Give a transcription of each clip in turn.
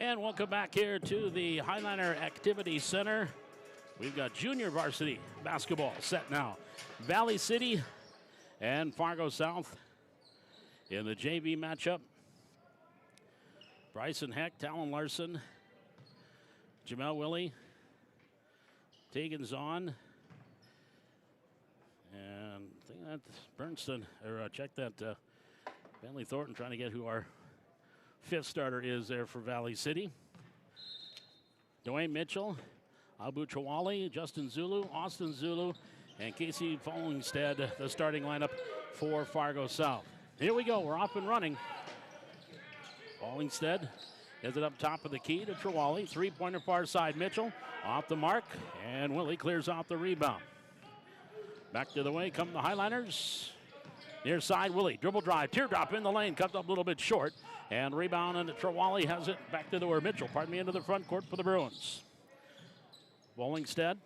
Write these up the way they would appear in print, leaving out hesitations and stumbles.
And welcome back here to the Highliner Activity Center. We've got junior varsity basketball set now. Valley City and Fargo South in the JV matchup. Bryson Heck, Talon Larson, Jamel Willie, Tegan Zahn, and I think that's Bernston, or check that Bentley Thornton trying to get who our fifth starter is there for Valley City. Dwayne Mitchell, Abu Chawali, Justin Zulu, Austin Zulu, and Casey Follingstead, the starting lineup for Fargo South. Here we go, we're off and running. Follingstead has it up top of the key to Chawali. Three-pointer far side, Mitchell off the mark, and Willie clears out the rebound. Back to the way come the Highliners. Near side, Willie, dribble drive, teardrop in the lane, cut up a little bit short, and rebound, and Chawali has it back to the where Mitchell, into the front court for the Bruins. Follingstead,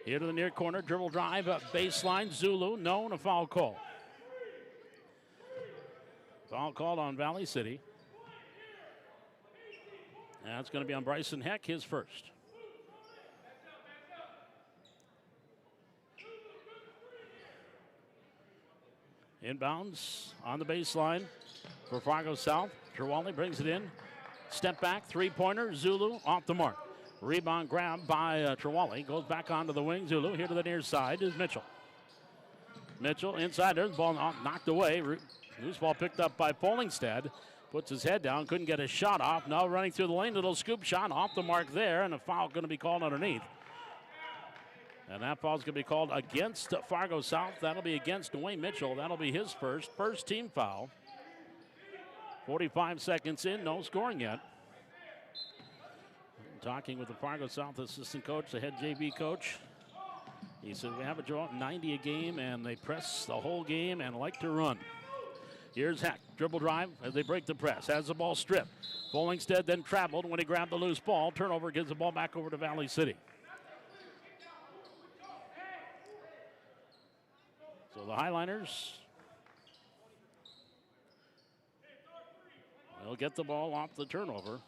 here to the near corner, dribble drive, baseline, Zulu, no, and a foul call. Foul called on Valley City. That's going to be on Bryson Heck, his first. Inbounds on the baseline for Fargo South. Chawali brings it in. Step back, three-pointer, Zulu off the mark. Rebound grab by Chawali. Goes back onto the wing. Zulu here to the near side is Mitchell. Mitchell inside. There's the ball knocked away. Loose ball picked up by Follingstead. Puts his head down. Couldn't get a shot off. Now running through the lane. Little scoop shot off the mark there. And a foul going to be called underneath. And that foul is going to be called against Fargo South. That'll be against Dwayne Mitchell. That'll be his first team foul. 45 seconds in. No scoring yet. Talking with the Fargo South assistant coach, the head JV coach. He said, we have a draw 90 a game, and they press the whole game and like to run. Here's Heck, dribble drive as they break the press. Has the ball stripped. Follingstead then traveled when he grabbed the loose ball. Turnover gives the ball back over to Valley City. So the Highliners will get the ball off the turnover.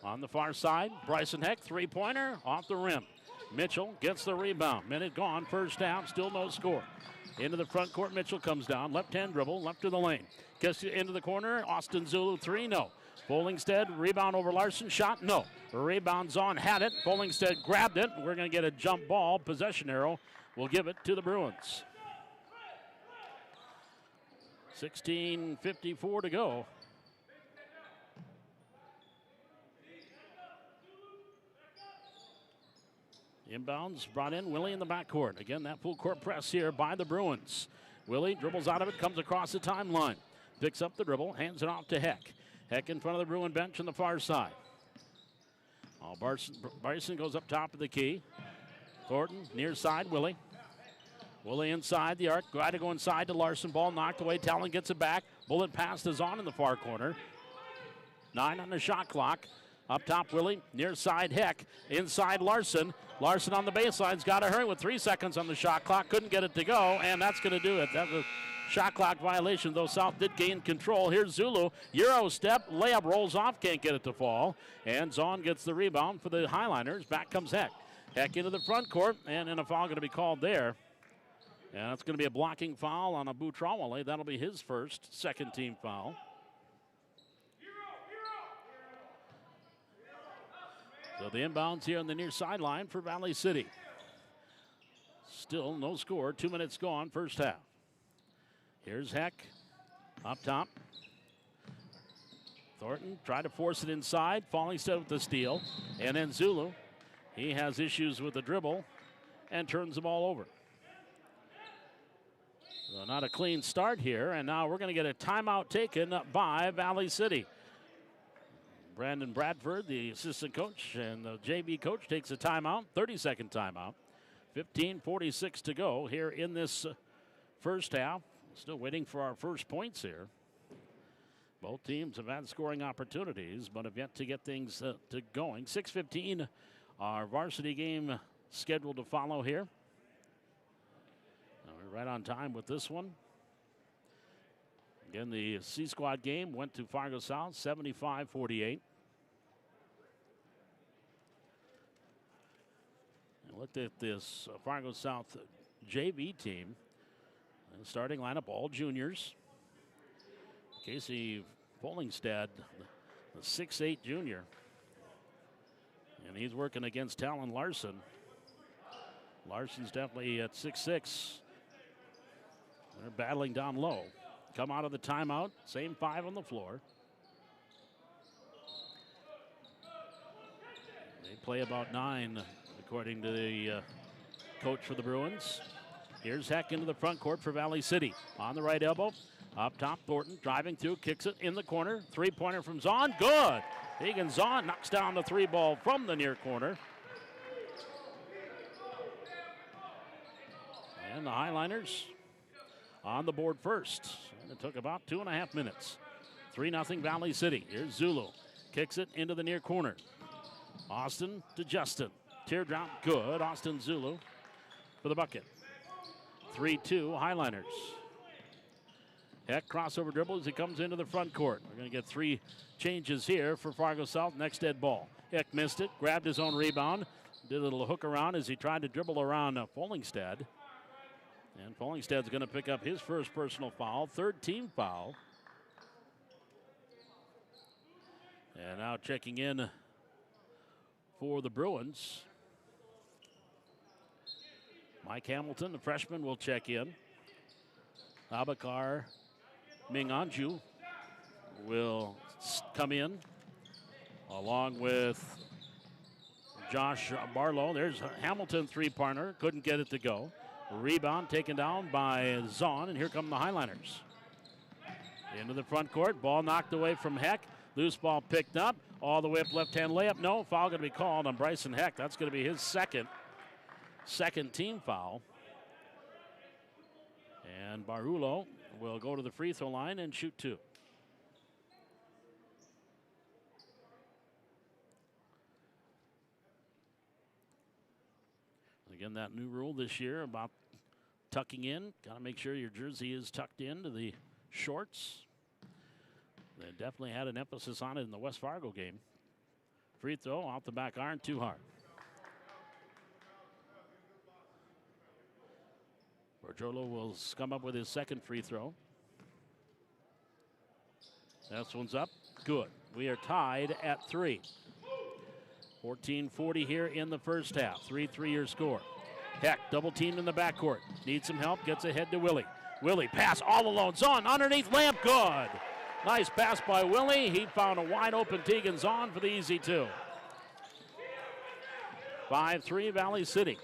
On the far side, Bryson Heck, three-pointer, off the rim. Mitchell gets the rebound. Minute gone, first down, still no score. Into the front court, Mitchell comes down. Left-hand dribble, left to the lane. Gets into the corner, Austin Zulu, three, no. Follingstead, rebound over Larson, shot, no. Rebounds on, had it. Follingstead grabbed it. We're going to get a jump ball. Possession arrow will give it to the Bruins. 16:54 to go. Inbounds brought in, Willie in the backcourt. Again, that full court press here by the Bruins. Willie dribbles out of it, comes across the timeline. Picks up the dribble, hands it off to Heck. Heck in front of the Bruin bench on the far side. Bryson goes up top of the key. Thornton, near side, Willie. Willie inside the arc. Got to go inside to Larson. Ball knocked away. Talon gets it back. Bullet pass is on in the far corner. 9 on the shot clock. Up top, Willie. Near side, Heck. Inside, Larson. Larson on the baseline's got to hurry with 3 seconds on the shot clock. Couldn't get it to go, and that's going to do it. That was a shot clock violation, though South did gain control. Here's Zulu. Euro step. Layup rolls off. Can't get it to fall. And Zahn gets the rebound for the Highliners. Back comes Heck. Heck into the front court, and a foul going to be called there. And that's going to be a blocking foul on Abu Trawale. That'll be his first, second team foul. So the inbounds here on the near sideline for Valley City. Still no score. 2 minutes gone, first half. Here's Heck up top. Thornton tried to force it inside. Follingstead with the steal. And then Zulu. He has issues with the dribble and turns the ball over. So not a clean start here. And now we're going to get a timeout taken by Valley City. Brandon Bradford, the assistant coach, and the JV coach takes a timeout, 30-second timeout. 15:46 to go here in this first half. Still waiting for our first points here. Both teams have had scoring opportunities, but have yet to get things to going. 6:15, our varsity game scheduled to follow here. We're right on time with this one. Again, the C Squad game went to Fargo South, 75-48. And looked at this Fargo South JV team. And starting lineup, all juniors. Casey Follingstad, the 6'8" junior. And he's working against Talon Larson. Larson's definitely at 6'6". They're battling down low. Come out of the timeout, same 5 on the floor. They play about 9, according to the coach for the Bruins. Here's Heck into the front court for Valley City. On the right elbow, up top, Thornton driving through, kicks it in the corner. Three-pointer from Zahn, good. Egan Zahn knocks down the 3 ball from the near corner. And the Highliners on the board first. And it took about 2.5 minutes. 3-0 Valley City. Here's Zulu. Kicks it into the near corner. Austin to Justin. Teardrop, good. Austin Zulu for the bucket. 3-2 Highliners. Heck crossover dribble as he comes into the front court. We're going to get 3 changes here for Fargo South. Next dead ball. Heck missed it, grabbed his own rebound. Did a little hook around as he tried to dribble around Follingstad. And Follingstad's going to pick up his first personal foul, 3rd team foul. And now checking in for the Bruins. Mike Hamilton, the freshman, will check in. Abakar Minganju will come in along with Josh Barlow. There's Hamilton, 3-pointer, couldn't get it to go. Rebound taken down by Zahn, and here come the Highliners. Into the front court, ball knocked away from Heck. Loose ball picked up, all the way up left-hand layup. No, foul going to be called on Bryson Heck. That's going to be his second team foul. And Barulo will go to the free throw line and shoot 2. Again, that new rule this year about tucking in. Got to make sure your jersey is tucked into the shorts. They definitely had an emphasis on it in the West Fargo game. Free throw off the back iron, too hard. Borgiolo will come up with his second free throw. This one's up, good. We are tied at 3. 14:40 here in the first half. 3-3 score. Heck, double teamed in the backcourt. Needs some help, gets ahead to Willie. Willie, pass all alone. Zahn underneath lamp, good. Nice pass by Willie. He found a wide open Tegan Zahn for the easy 2. 5-3 Valley City.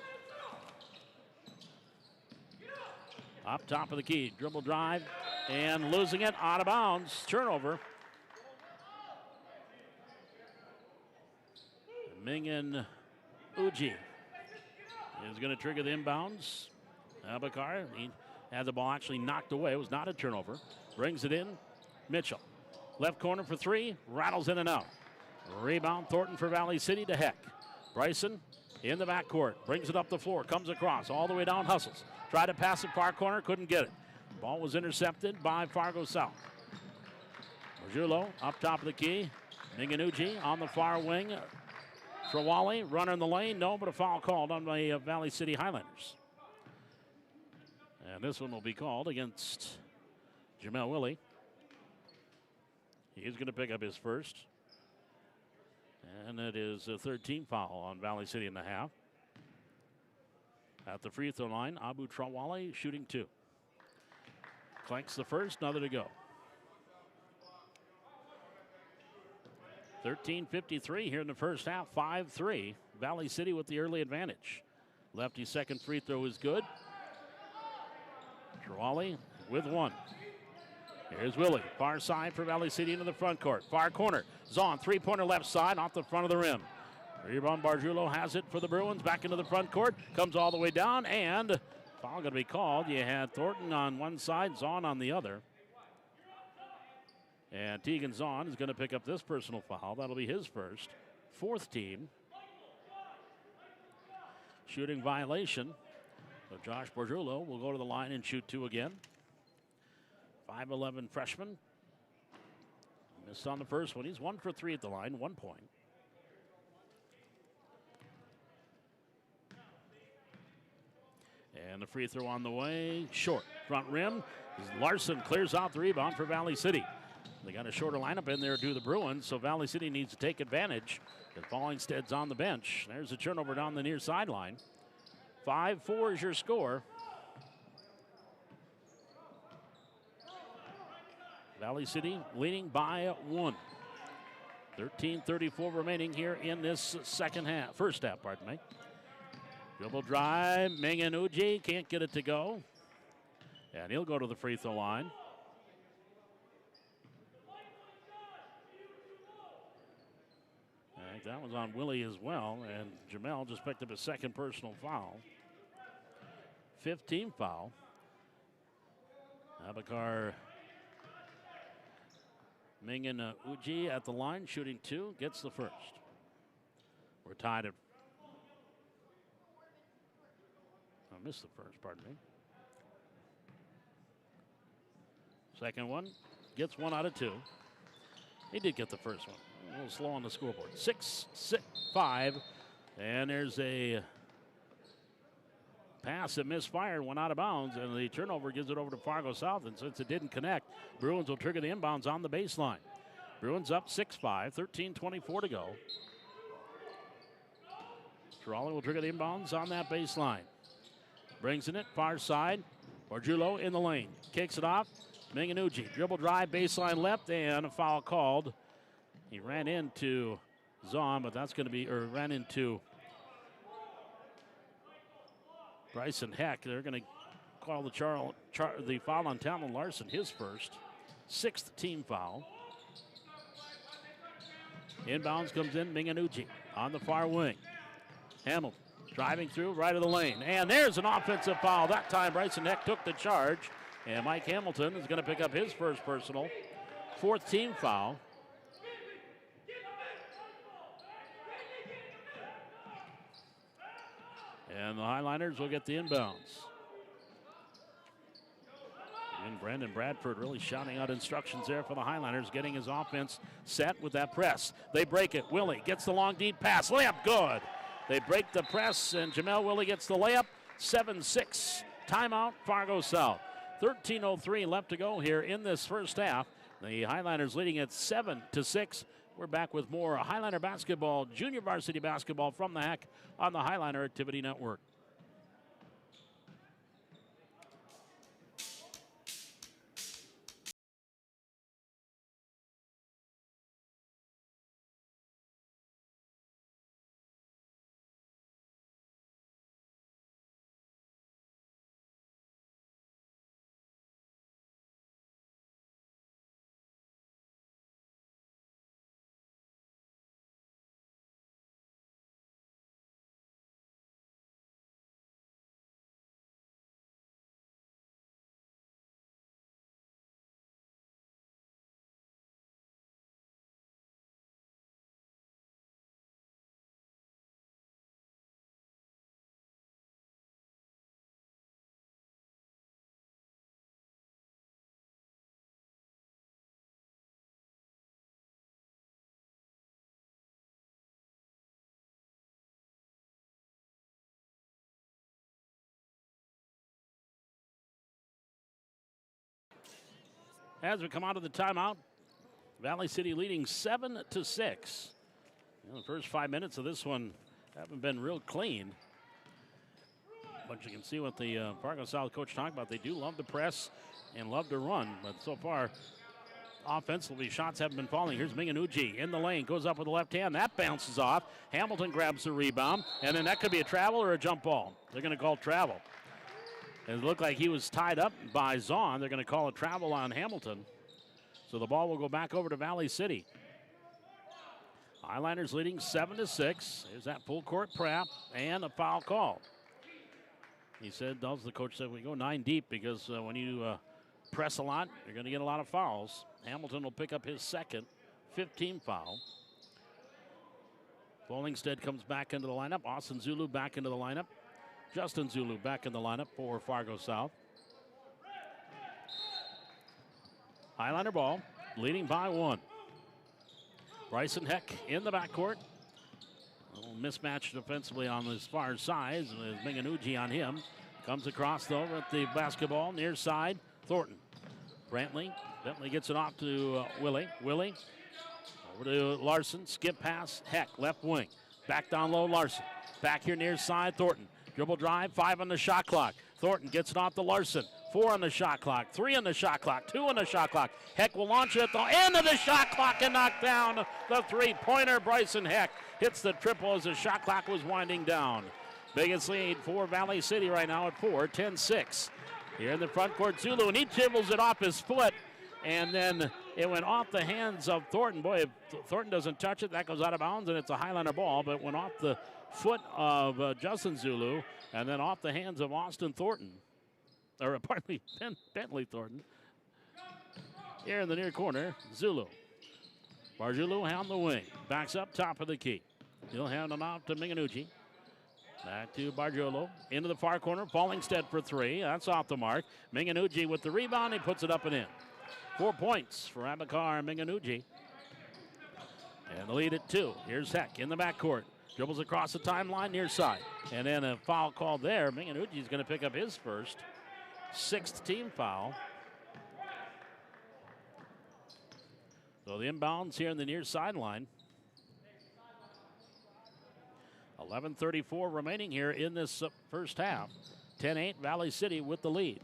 Up top of the key, dribble drive, and losing it, out of bounds, turnover. Mingan Uji is going to trigger the inbounds. Abakar, he had the ball actually knocked away. It was not a turnover. Brings it in. Mitchell. Left corner for 3. Rattles in and out. Rebound Thornton for Valley City to Heck. Bryson in the backcourt. Brings it up the floor. Comes across. All the way down. Hustles. Tried to pass it far corner. Couldn't get it. Ball was intercepted by Fargo South. Borgiolo up top of the key. Minganucci on the far wing. Trawali, runner in the lane. No, but a foul called on the Valley City Highlanders. And this one will be called against Jamel Willie. He's going to pick up his first. And it is a 13 foul on Valley City in the half. At the free throw line, Abu Trawali shooting 2. Clanks the first, another to go. 13:53 here in the first half, 5-3. Valley City with the early advantage. Lefty's second free throw is good. Trawali with 1. Here's Willie, far side for Valley City into the front court. Far corner, Zahn, 3-pointer left side off the front of the rim. Rebound Bargiulo has it for the Bruins, back into the front court, comes all the way down, and foul going to be called. You had Thornton on one side, Zahn on the other. And Tegan Zahn is going to pick up this personal foul. That'll be his first. 4th team. Shooting violation. So Josh Borgiulo will go to the line and shoot 2 again. 5'11" freshman. Missed on the first one. He's 1 for 3 at the line, 1 point. And the free throw on the way, short. Front rim, Larson clears out the rebound for Valley City. They got a shorter lineup in there to the Bruins, so Valley City needs to take advantage. And Fallingstead's on the bench. There's a turnover down the near sideline. 5-4 is your score. Valley City leading by 1. 13:34 remaining here in this first half, pardon me. Dribble drive, Mengenuji can't get it to go. And he'll go to the free throw line. I think that was on Willie as well, and Jamel just picked up his second personal foul. 15th foul. Abakar Mengenuji at the line, shooting 2, gets the first. We're tied at. I missed the first, pardon me. Second one, gets 1 out of 2. He did get the first one. A little slow on the scoreboard. 6-5, and there's a pass that misfired, went out of bounds, and the turnover gives it over to Fargo South, and since it didn't connect, Bruins will trigger the inbounds on the baseline. Bruins up 6-5, 13:24 to go. Trolley will trigger the inbounds on that baseline. Brings in it, far side. Orjulo in the lane. Kicks it off. Mengenuji, dribble drive, baseline left, and a foul called. He ran into Zahn, but that's going to be, or ran into Bryson Heck. They're going to call the foul on Talon Larson, his first. 6th team foul. Inbounds comes in, Mengenuji on the far wing. Hamilton driving through right of the lane. And there's an offensive foul. That time Bryson Heck took the charge. And Mike Hamilton is going to pick up his first personal. 4th team foul. And the Highliners will get the inbounds. And Brandon Bradford really shouting out instructions there for the Highliners, getting his offense set with that press. They break it. Willie gets the long deep pass. Layup good. They break the press, and Jamel Willie gets the layup. 7-6. Timeout, Fargo South. 13:03 left to go here in this first half. The Highliners leading at 7-6. We're back with more Highliner basketball, junior varsity basketball from the HEC on the Highliner Activity Network. As we come out of the timeout, Valley City leading 7-6. The first 5 minutes of this one haven't been real clean. But you can see what the Fargo South coach talked about. They do love to press and love to run. But so far, offensively, shots haven't been falling. Here's Mengenuji in the lane. Goes up with the left hand. That bounces off. Hamilton grabs the rebound. And then that could be a travel or a jump ball. They're going to call travel. It looked like he was tied up by Zahn. They're going to call a travel on Hamilton. So the ball will go back over to Valley City. Highliners leading 7-6. There's that full court prep and a foul call. He said, the coach said, we go 9 deep because when you press a lot, you're going to get a lot of fouls. Hamilton will pick up his second, 15th foul. Fallingstead comes back into the lineup. Austin Zulu back into the lineup. Justin Zulu back in the lineup for Fargo South. Highliner ball, leading by 1. Bryson Heck in the backcourt. A little mismatch defensively on his far side. With Minganuji on him. Comes across though with the basketball near side. Thornton. Bentley gets it off to Willie. Willie over to Larson. Skip pass. Heck left wing. Back down low. Larson. Back here near side. Thornton. Dribble drive. 5 on the shot clock. Thornton gets it off to Larson. 4 on the shot clock. 3 on the shot clock. 2 on the shot clock. Heck will launch it at the end of the shot clock and knock down the three-pointer. Bryson Heck hits the triple as the shot clock was winding down. Biggest lead for Valley City right now at 4, 10-6. Here in the front court, Zulu, and he dribbles it off his foot, and then it went off the hands of Thornton. Boy, if Thornton doesn't touch it, that goes out of bounds, and it's a Highliner ball, but it went off the foot of Justin Zulu, and then off the hands of Austin Thornton. Or pardon me, Bentley Thornton. Here in the near corner, Zulu. Barzulu on the wing. Backs up top of the key. He'll hand it off to Minganuji. Back to Bargiolo. Into the far corner. Fallingstead for 3. That's off the mark. Minganuji with the rebound. He puts it up and in. 4 points for Abakar Minganuji. And the lead at 2. Here's Heck in the backcourt. Dribbles across the timeline near side. And then a foul called there. Minganuji's going to pick up his first. 6th team foul. So the inbounds here in the near sideline. 11:34 remaining here in this first half. 10-8, Valley City with the lead.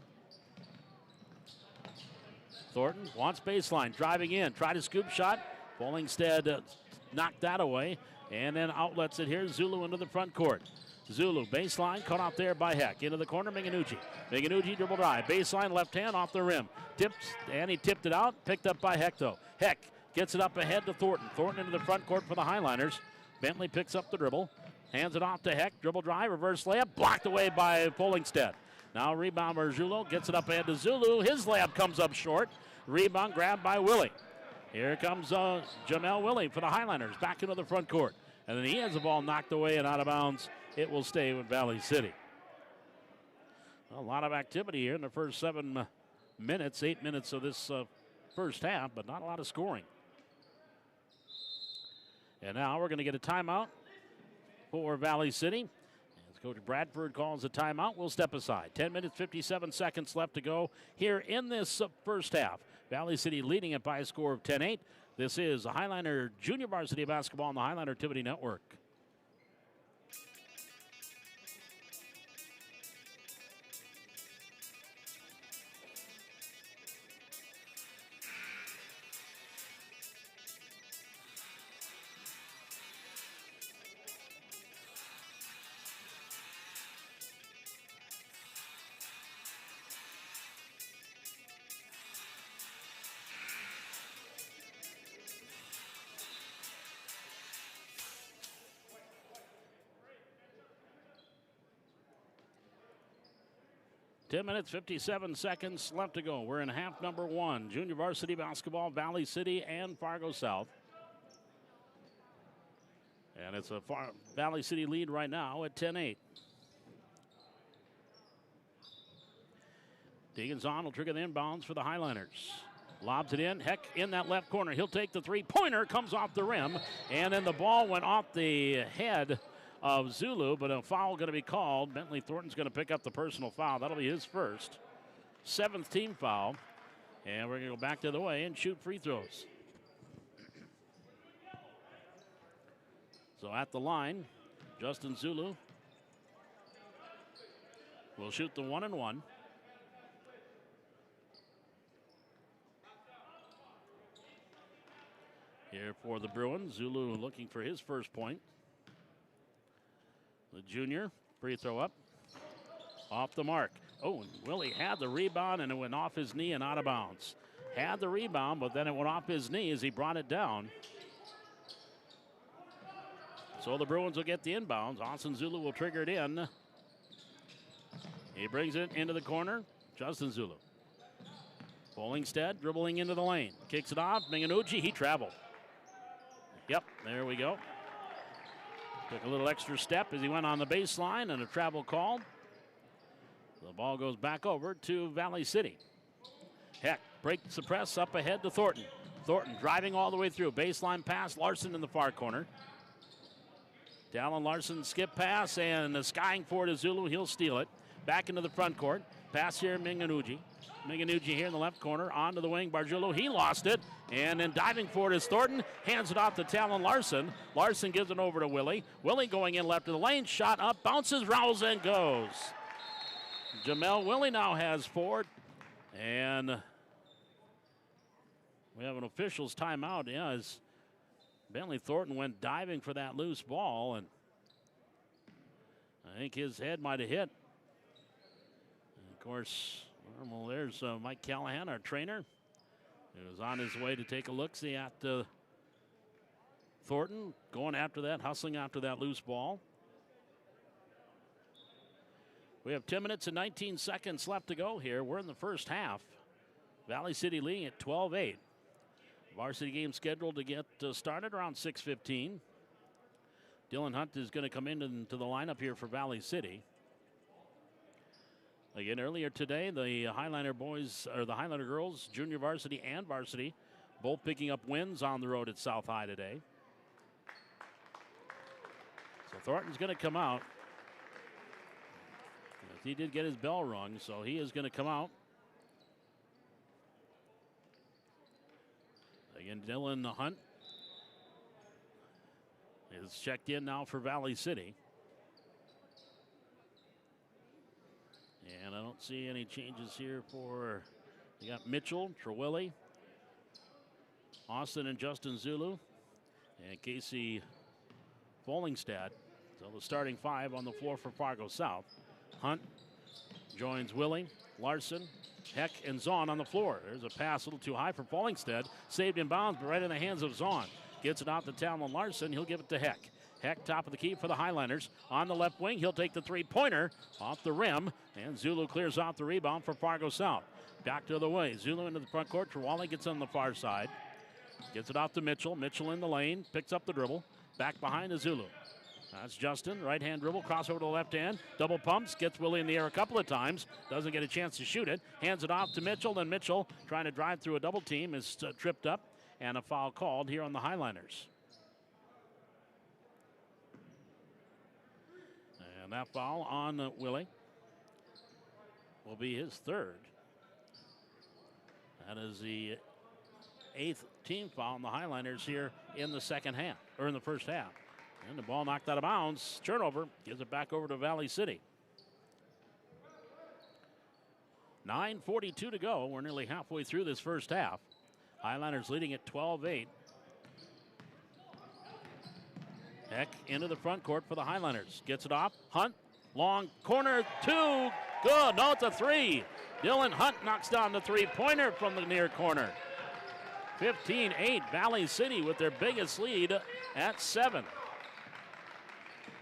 Thornton wants baseline, driving in, try to scoop shot. Fallingstead knocked that away, and then outlets it here. Zulu into the front court. Zulu, baseline, cut off there by Heck. Into the corner, Minganuji. Minganuji dribble drive, baseline, left hand off the rim. Tips, and he tipped it out, picked up by Heck though. Heck gets it up ahead to Thornton. Thornton into the front court for the Highliners. Bentley picks up the dribble. Hands it off to Heck. Dribble drive, reverse layup, blocked away by Fallingstead. Now rebounder Zulu gets it up ahead to Zulu. His layup comes up short. Rebound grabbed by Willie. Here comes Jamel Willie for the Highliners. Back into the front court. And then he has the ball knocked away and out of bounds. It will stay with Valley City. A lot of activity here in the first 7 minutes, 8 minutes of this first half, but not a lot of scoring. And now we're going to get a timeout for Valley City. As Coach Bradford calls a timeout, we'll step aside. 10 minutes, 57 seconds left to go here in this first half. Valley City leading it by a score of 10-8. This is Highliner Junior Varsity Basketball on the Highliner Activity Network. Ten minutes, 57 seconds left to go. We're in half number 1. Junior varsity basketball, Valley City and Fargo South. And it's a Valley City lead right now at 10-8. Deegan's will trigger the inbounds for the Highliners. Lobs it in. Heck in that left corner. He'll take the three-pointer, comes off the rim. And then the ball went off the head of Zulu, but a foul going to be called. Bentley Thornton's going to pick up the personal foul. That'll be his first. 7th team foul. And we're going to go back to the way and shoot free throws. So at the line, Justin Zulu will shoot the 1-and-1. Here for the Bruins, Zulu looking for his first point. The junior, free throw up, off the mark. Oh, and Willie had the rebound, and it went off his knee and out of bounds. Had the rebound, but then it went off his knee as he brought it down. So the Bruins will get the inbounds. Austin Zulu will trigger it in. He brings it into the corner. Justin Zulu. Fallingstead dribbling into the lane. Kicks it off. Minganuji, he traveled. Yep, there we go. Took a little extra step as he went on the baseline, and a travel called. The ball goes back over to Valley City. Heck Breaks the press up ahead to Thornton. Thornton driving all the way through. Baseline pass, Larson in the far corner. Dallin Larson skip pass and skying for it is Zulu. He'll steal it. Back into the front court. Pass here, Minganuji. Minganuji here in the left corner. Onto the wing, Bargiulo. He lost it. And then diving for it is Thornton. Hands it off to Dallin Larson. Larson gives it over to Willie. Willie going in left of the lane. Shot up, bounces, rouse, and goes. Jamel Willie now has 4. And we have an official's timeout. Yeah, as Bentley Thornton went diving for that loose ball, and I think his head might have hit. And of course, well, there's Mike Callahan, our trainer, who was on his way to take a look-see at Thornton, going after that, hustling after that loose ball. We have 10 minutes and 19 seconds left to go here. We're in the first half. Valley City leading at 12-8. Varsity game scheduled to get started around 6:15. Dylan Hunt is going to come into the lineup here for Valley City. Again, earlier today, the Highliner boys, or the Highliner girls, junior varsity and varsity, both picking up wins on the road at South High today. So Thornton's going to come out. He did get his bell rung, so he is going to come out. Again, Dylan Hunt is checked in now for Valley City. And I don't see any changes here for, you got Mitchell, Trewilly, Austin and Justin Zulu, and Casey Follingstad. So the starting 5 on the floor for Fargo South. Hunt joins Willie, Larson, Heck, and Zahn on the floor. There's a pass a little too high for Follingstead. Saved in bounds, but right in the hands of Zahn. Gets it out to Talon Larson. He'll give it to Heck. Heck, top of the key for the Highliners. On the left wing, he'll take the three-pointer off the rim, and Zulu clears out the rebound for Fargo South. Back to the way. Zulu into the front court. Trawali gets on the far side. Gets it off to Mitchell. Mitchell in the lane. Picks up the dribble. Back behind the Zulu. That's Justin, right-hand dribble, crossover to the left hand, double pumps, gets Willie in the air a couple of times, doesn't get a chance to shoot it, hands it off to Mitchell, then Mitchell, trying to drive through a double team, is tripped up, and a foul called here on the Highliners. And that foul on Willie will be his 3rd. That is the 8th team foul on the Highliners here in the second half, or in the first half. And the ball knocked out of bounds. Turnover. Gives it back over to Valley City. 9:42 to go. We're nearly halfway through this first half. Highliners leading at 12-8. Heck into the front court for the Highliners. Gets it off. Hunt. Long corner. 2. Good. No, it's a 3. Dylan Hunt knocks down the three-pointer from the near corner. 15-8. Valley City with their biggest lead at 7.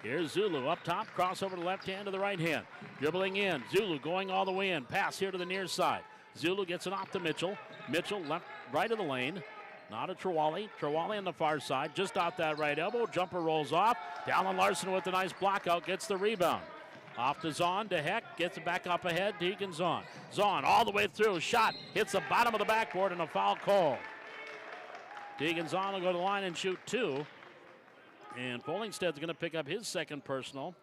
Here's Zulu up top, crossover to the left hand to the right hand. Dribbling in, Zulu going all the way in. Pass here to the near side. Zulu gets it off to Mitchell. Mitchell left, right of the lane. Now to Trewali. Trewali on the far side, just off that right elbow. Jumper rolls off. Dallin Larson with a nice block out, gets the rebound. Off to Zahn, to Heck, gets it back up ahead. Deacon Zahn. Zahn all the way through, shot, hits the bottom of the backboard and a foul call. Deacon Zahn will go to the line and shoot 2. And Follingstead's going to pick up his 2nd personal.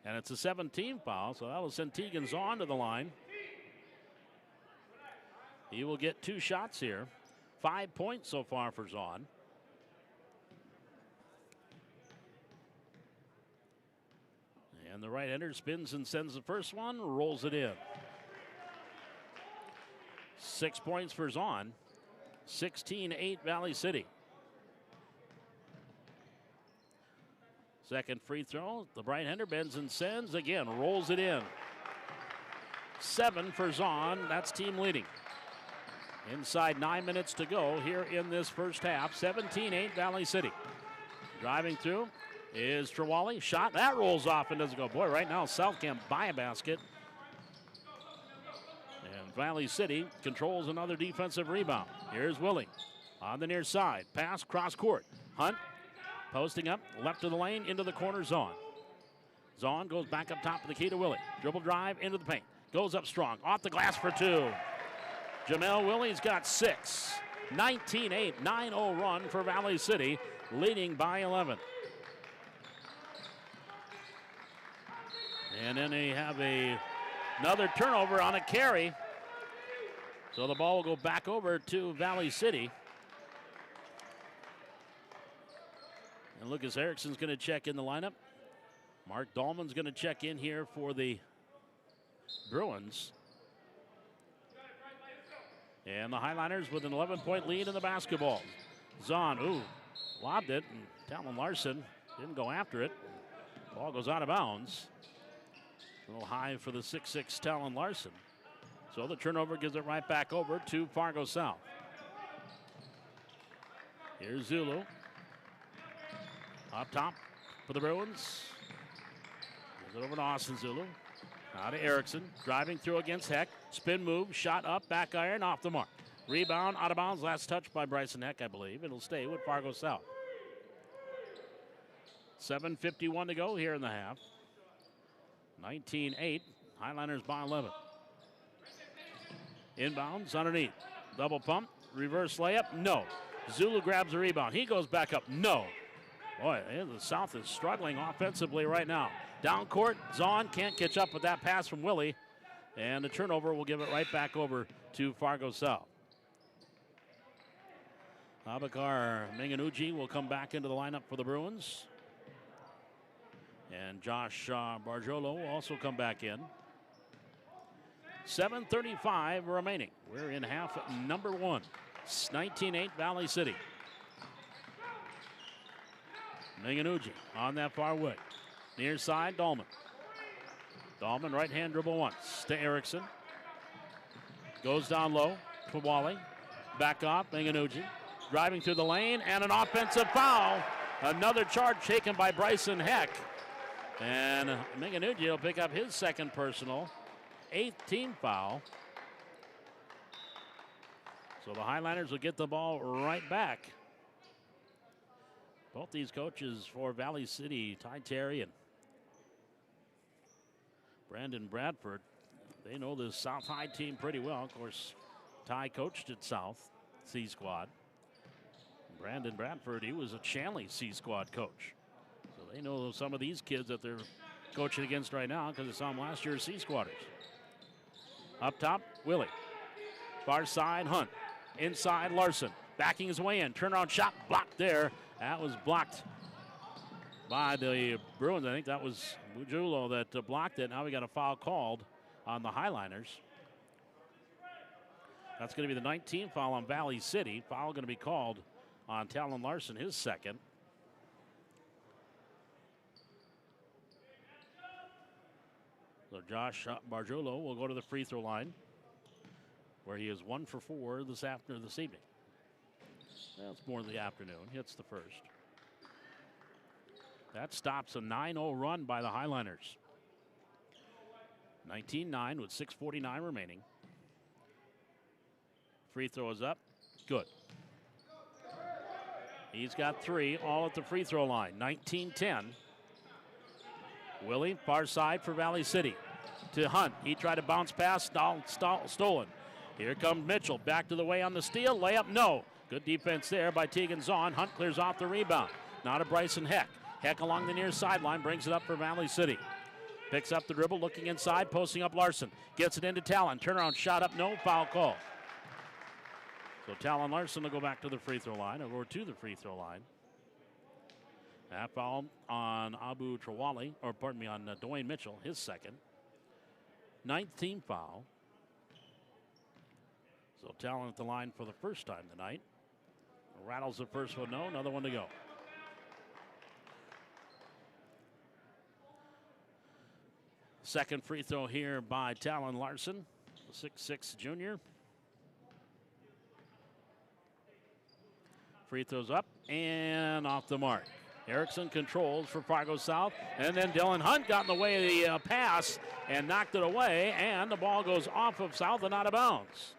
And it's a 17 foul, so that'll send Tegan Zahn to the line. He will get 2 shots here. 5 points so far for Zahn. And the right-hander spins and sends the first one, rolls it in. 6 points for Zahn. 16-8 Valley City. Second free throw, the right-hander bends and sends, again, rolls it in. 7 for Zahn, that's team leading. Inside 9 minutes to go here in this first half, 17-8 Valley City. Driving through is Trewali, shot, that rolls off and doesn't go. Boy, right now South can't buy a basket. And Valley City controls another defensive rebound. Here's Willie on the near side, pass, cross court. Hunt. Posting up, left of the lane, into the corner, Zahn. Zahn goes back up top of the key to Willie. Dribble drive into the paint. Goes up strong, off the glass for 2. Jamel Willie's got 6. 19-8, 9-0 run for Valley City, leading by 11. And then they have another turnover on a carry. So the ball will go back over to Valley City. And Lucas Erickson's going to check in the lineup. Mark Dahlman's going to check in here for the Bruins. And the Highliners with an 11-point lead in the basketball. Zahn, lobbed it, and Talon Larson didn't go after it. Ball goes out of bounds. A little high for the 6'6" Talon Larson. So the turnover gives it right back over to Fargo South. Here's Zulu. Up top for the Bruins. Gives it over to Austin Zulu. Now to Erickson, driving through against Heck. Spin move, shot up, back iron, off the mark. Rebound, out of bounds, last touch by Bryson Heck, I believe. It'll stay with Fargo South. 7:51 to go here in the half. 19-8, Highliners by 11. Inbounds underneath. Double pump, reverse layup, no. Zulu grabs the rebound. He goes back up, no. Boy, the South is struggling offensively right now. Down court, Zahn can't catch up with that pass from Willie. And the turnover will give it right back over to Fargo South. Abakar Menganuji will come back into the lineup for the Bruins. And Josh Barjolo will also come back in. 7:35 remaining. We're in half number 1. It's 19-8 Valley City. Menganuji on that far wing. Near side, Dahlman. Dahlman right-hand dribble once to Erickson. Goes down low to Wally. Back off, Menganuji. Driving through the lane, and an offensive foul. Another charge taken by Bryson Heck. And Menganuji will pick up his second personal, 8th team foul. So the Highliners will get the ball right back. Both these coaches for Valley City, Ty Terry and Brandon Bradford, they know this South High team pretty well. Of course, Ty coached at South C Squad. Brandon Bradford, he was a Shanley C Squad coach. So they know some of these kids that they're coaching against right now because they saw them last year as C Squatters. Up top, Willie. Far side, Hunt. Inside, Larson. Backing his way in. Turnaround shot blocked there. That was blocked by the Bruins. I think that was Mujulo that blocked it. Now we got a foul called on the Highliners. That's going to be the 19th foul on Valley City. Foul going to be called on Talon Larson, his second. So Josh Barjolo will go to the free throw line, where he is 1 for 4 this evening. Well, it's more in the afternoon. Hits the first. That stops a 9-0 run by the Highliners. 19-9 with 6:49 remaining. Free throw is up. Good. He's got 3, all at the free throw line. 19-10. Willie, far side for Valley City. To Hunt. He tried to bounce pass, stolen. Here comes Mitchell. Back to the way on the steal. Layup, no. Good defense there by Tegan Zahn. Hunt clears off the rebound. Now to Bryson Heck. Heck along the near sideline, brings it up for Valley City. Picks up the dribble, looking inside, posting up Larson. Gets it into Talon. Turnaround shot up, no. Foul call. So Talon Larson will go back to the free throw line, or to the free throw line. That foul on Abu Trawali, or pardon me, on Dwayne Mitchell, his second. 9th team foul. So Talon at the line for the first time tonight. Rattles the first one, no. Another one to go. Second free throw here by Talon Larson, the 6'6" junior. Free throws up and off the mark. Erickson controls for Fargo South, and then Dylan Hunt got in the way of the pass and knocked it away, and the ball goes off of South and out of bounds.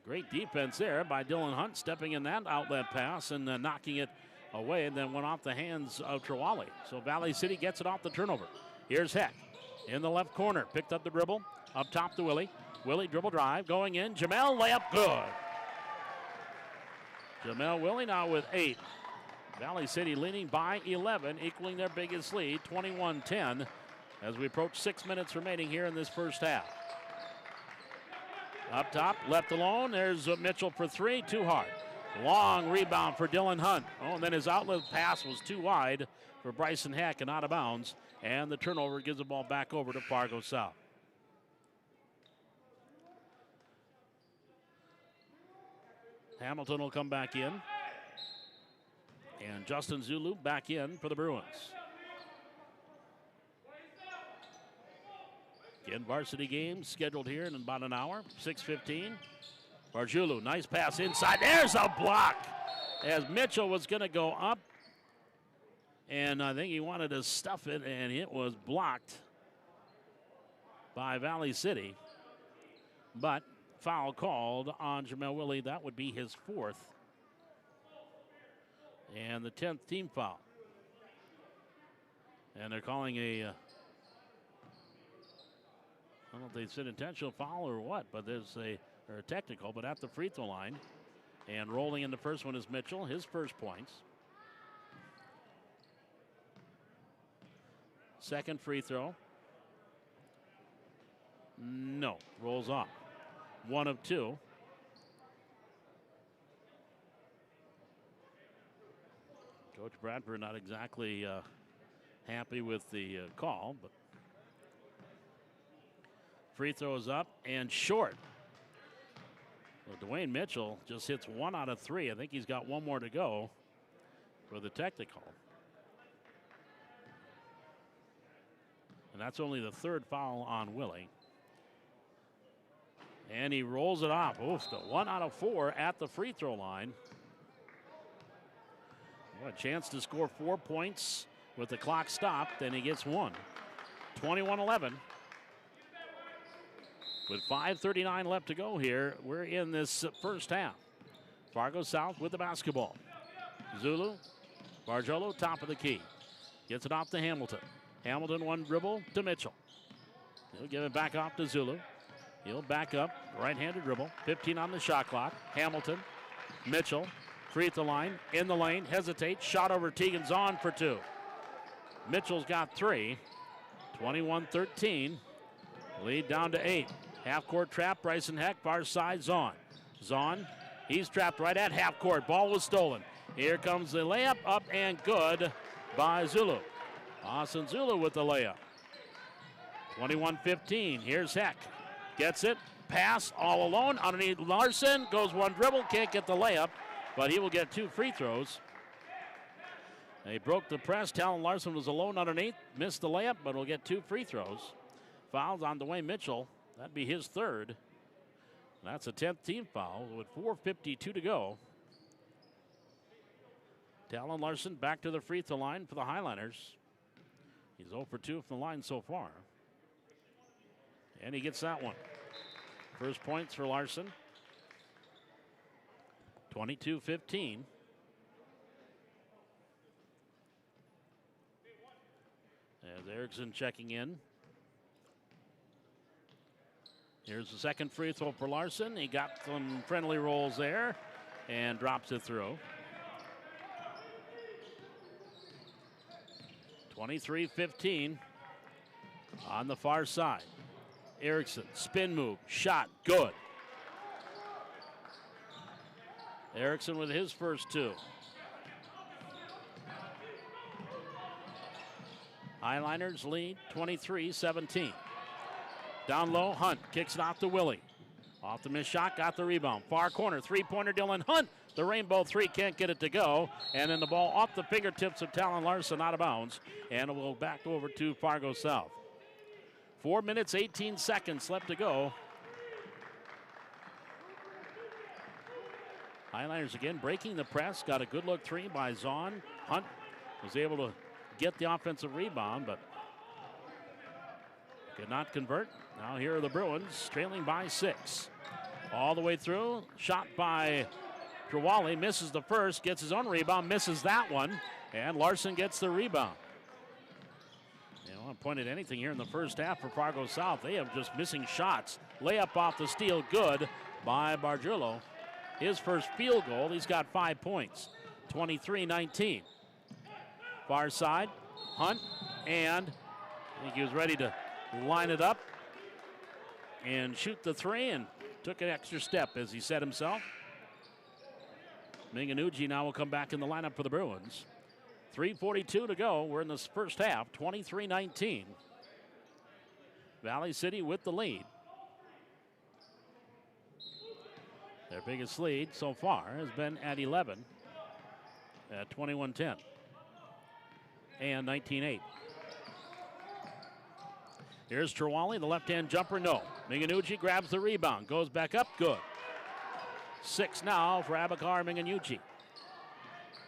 Great defense there by Dylan Hunt, stepping in that outlet pass and knocking it away, and then went off the hands of Trawali. So Valley City gets it off the turnover. Here's Heck in the left corner, picked up the dribble, up top to Willie. Willie dribble drive, going in. Jamel, layup, good. Jamel Willie now with 8. Valley City leading by 11, equaling their biggest lead, 21-10, as we approach 6 minutes remaining here in this first half. Up top, left alone. There's Mitchell for 3, too hard. Long rebound for Dylan Hunt. Oh, and then his outlet pass was too wide for Bryson Heck and out of bounds. And the turnover gives the ball back over to Fargo South. Hamilton will come back in. And Justin Zulu back in for the Bruins. Again, varsity game scheduled here in about an hour, 6:15. Barjulu, nice pass inside. There's a block as Mitchell was going to go up. And I think he wanted to stuff it, and it was blocked by Valley City. But foul called on Jamel Willie. That would be his 4th. And the 10th team foul. And they're calling a, I don't know if they said intentional foul or what, but there's a technical, but at the free throw line. And rolling in the first one is Mitchell, his first points. Second free throw. No, rolls off. 1 of 2. Coach Bradford not exactly happy with the call, but free throw is up and short. Well, Dwayne Mitchell just hits 1 out of 3. I think he's got 1 more to go for the technical. And that's only the 3rd foul on Willie. And he rolls it off. Oof, 1 out of 4 at the free throw line. Well, a chance to score 4 points with the clock stopped, and he gets 1. 21-11. With 5:39 left to go here, we're in this first half. Fargo South with the basketball. Zulu, Barjolo, top of the key. Gets it off to Hamilton. Hamilton 1 dribble to Mitchell. He'll give it back off to Zulu. He'll back up, right-handed dribble. 15 on the shot clock. Hamilton, Mitchell, free at the line, in the lane, hesitates, shot over Tegan's on for 2. Mitchell's got 3. 21-13. Lead down to 8. Half-court trap, Bryson Heck, far side, Zahn. Zahn, he's trapped right at half-court. Ball was stolen. Here comes the layup, up and good by Zulu. Austin Zulu with the layup. 21-15, here's Heck. Gets it, pass, all alone, underneath Larson. Goes 1 dribble, can't get the layup, but he will get 2 free throws. They broke the press. Talon Larson was alone underneath, missed the layup, but will get 2 free throws. Fouls on Dwayne Mitchell. That'd be his 3rd. That's a 10th team foul with 4:52 to go. Talon Larson back to the free throw line for the Highliners. He's 0 for 2 from the line so far. And he gets that one. First points for Larson. 22-15. As Erickson checking in. Here's the second free throw for Larson. He got some friendly rolls there and drops it through. 23-15 on the far side. Erickson, spin move, shot, good. Erickson with his first 2. Highliners lead 23-17. Down low, Hunt kicks it off to Willie. Off the missed shot, got the rebound. Far corner, 3-pointer, Dylan Hunt. The rainbow 3 can't get it to go. And then the ball off the fingertips of Talon Larson, out of bounds. And it will back over to Fargo South. 4 minutes, 18 seconds left to go. Highliners again breaking the press. Got a good look 3 by Zahn. Hunt was able to get the offensive rebound, but could not convert. Now here are the Bruins trailing by 6. All the way through. Shot by Trawali. Misses the first. Gets his own rebound. Misses that one. And Larson gets the rebound. want to point at anything here in the first half for Fargo South. They have just missing shots. Layup off the steal, good by Bargiulo. His first field goal, he's got 5 points. 23-19. Far side, Hunt, and I think he was ready to line it up and shoot the three and took an extra step, as he said himself. Minganucci now will come back in the lineup for the Bruins. 3:42 to go. We're in this first half, 23-19. Valley City with the lead. Their biggest lead so far has been at 11 at 21-10 and 19-8. Here's Trawali, the left-hand jumper, no. Minganucci grabs the rebound, goes back up, good. 6 now for Abakar Minganucci.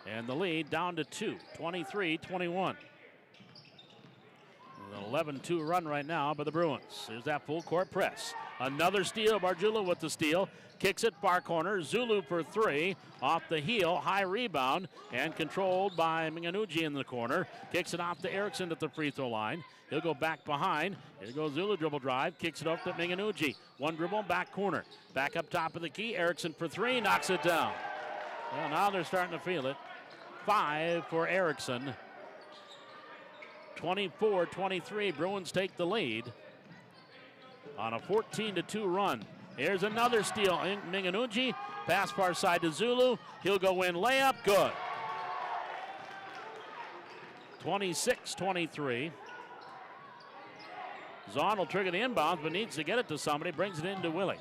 And the lead down to 2, 23-21. An 11-2 run right now by the Bruins. Here's that full court press. Another steal, Bargiulo with the steal. Kicks it far corner, Zulu for 3. Off the heel, high rebound, and controlled by Minganucci in the corner. Kicks it off to Erickson at the free throw line. He'll go back behind. Here goes Zulu, dribble drive, kicks it off to Minganucci. One dribble, back corner. Back up top of the key, Erickson for 3, knocks it down. Well, now they're starting to feel it. 5 for Erickson. 24-23, Bruins take the lead on a 14-2 run. Here's another steal, Minganucci. Pass far side to Zulu. He'll go in, layup, good. 26-23. Zahn will trigger the inbounds, but needs to get it to somebody. Brings it into Willie.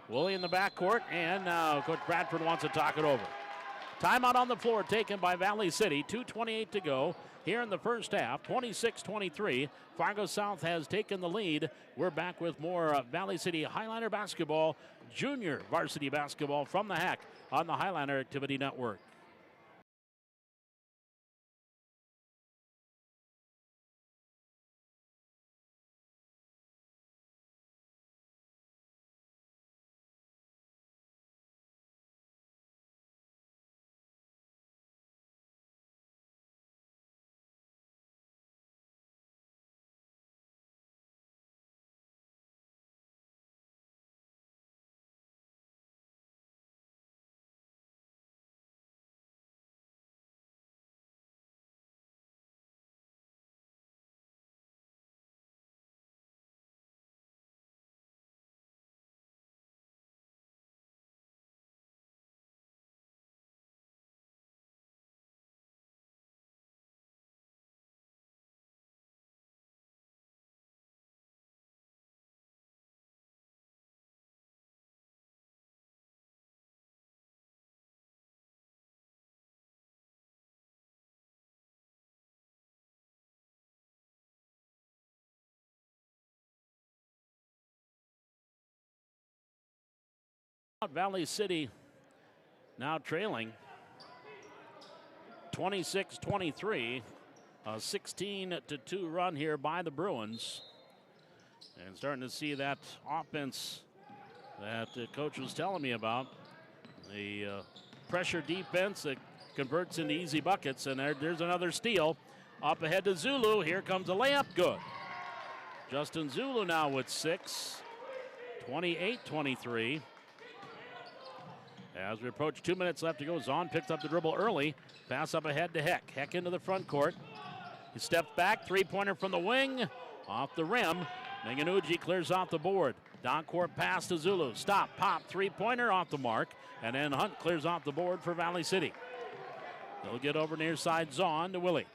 Willie in the backcourt, and now Coach Bradford wants to talk it over. Timeout on the floor taken by Valley City. 2:28 to go here in the first half. 26-23. Fargo South has taken the lead. We're back with more Valley City Highliner basketball, junior varsity basketball from the HAC on the Highliner Activity Network. Valley City now trailing 26-23, a 16-2 run here by the Bruins. And starting to see that offense that the coach was telling me about. The pressure defense that converts into easy buckets. And there's another steal. Up ahead to Zulu. Here comes a layup. Good. Justin Zulu now with 6. 28-23. As we approach 2 minutes left to go, Zahn picks up the dribble early. Pass up ahead to Heck. Heck into the front court. He steps back. Three-pointer from the wing. Off the rim. Minganucci clears off the board. Down court pass to Zulu. Stop, pop, three-pointer off the mark. And then Hunt clears off the board for Valley City. They'll get over near side Zahn to Willie.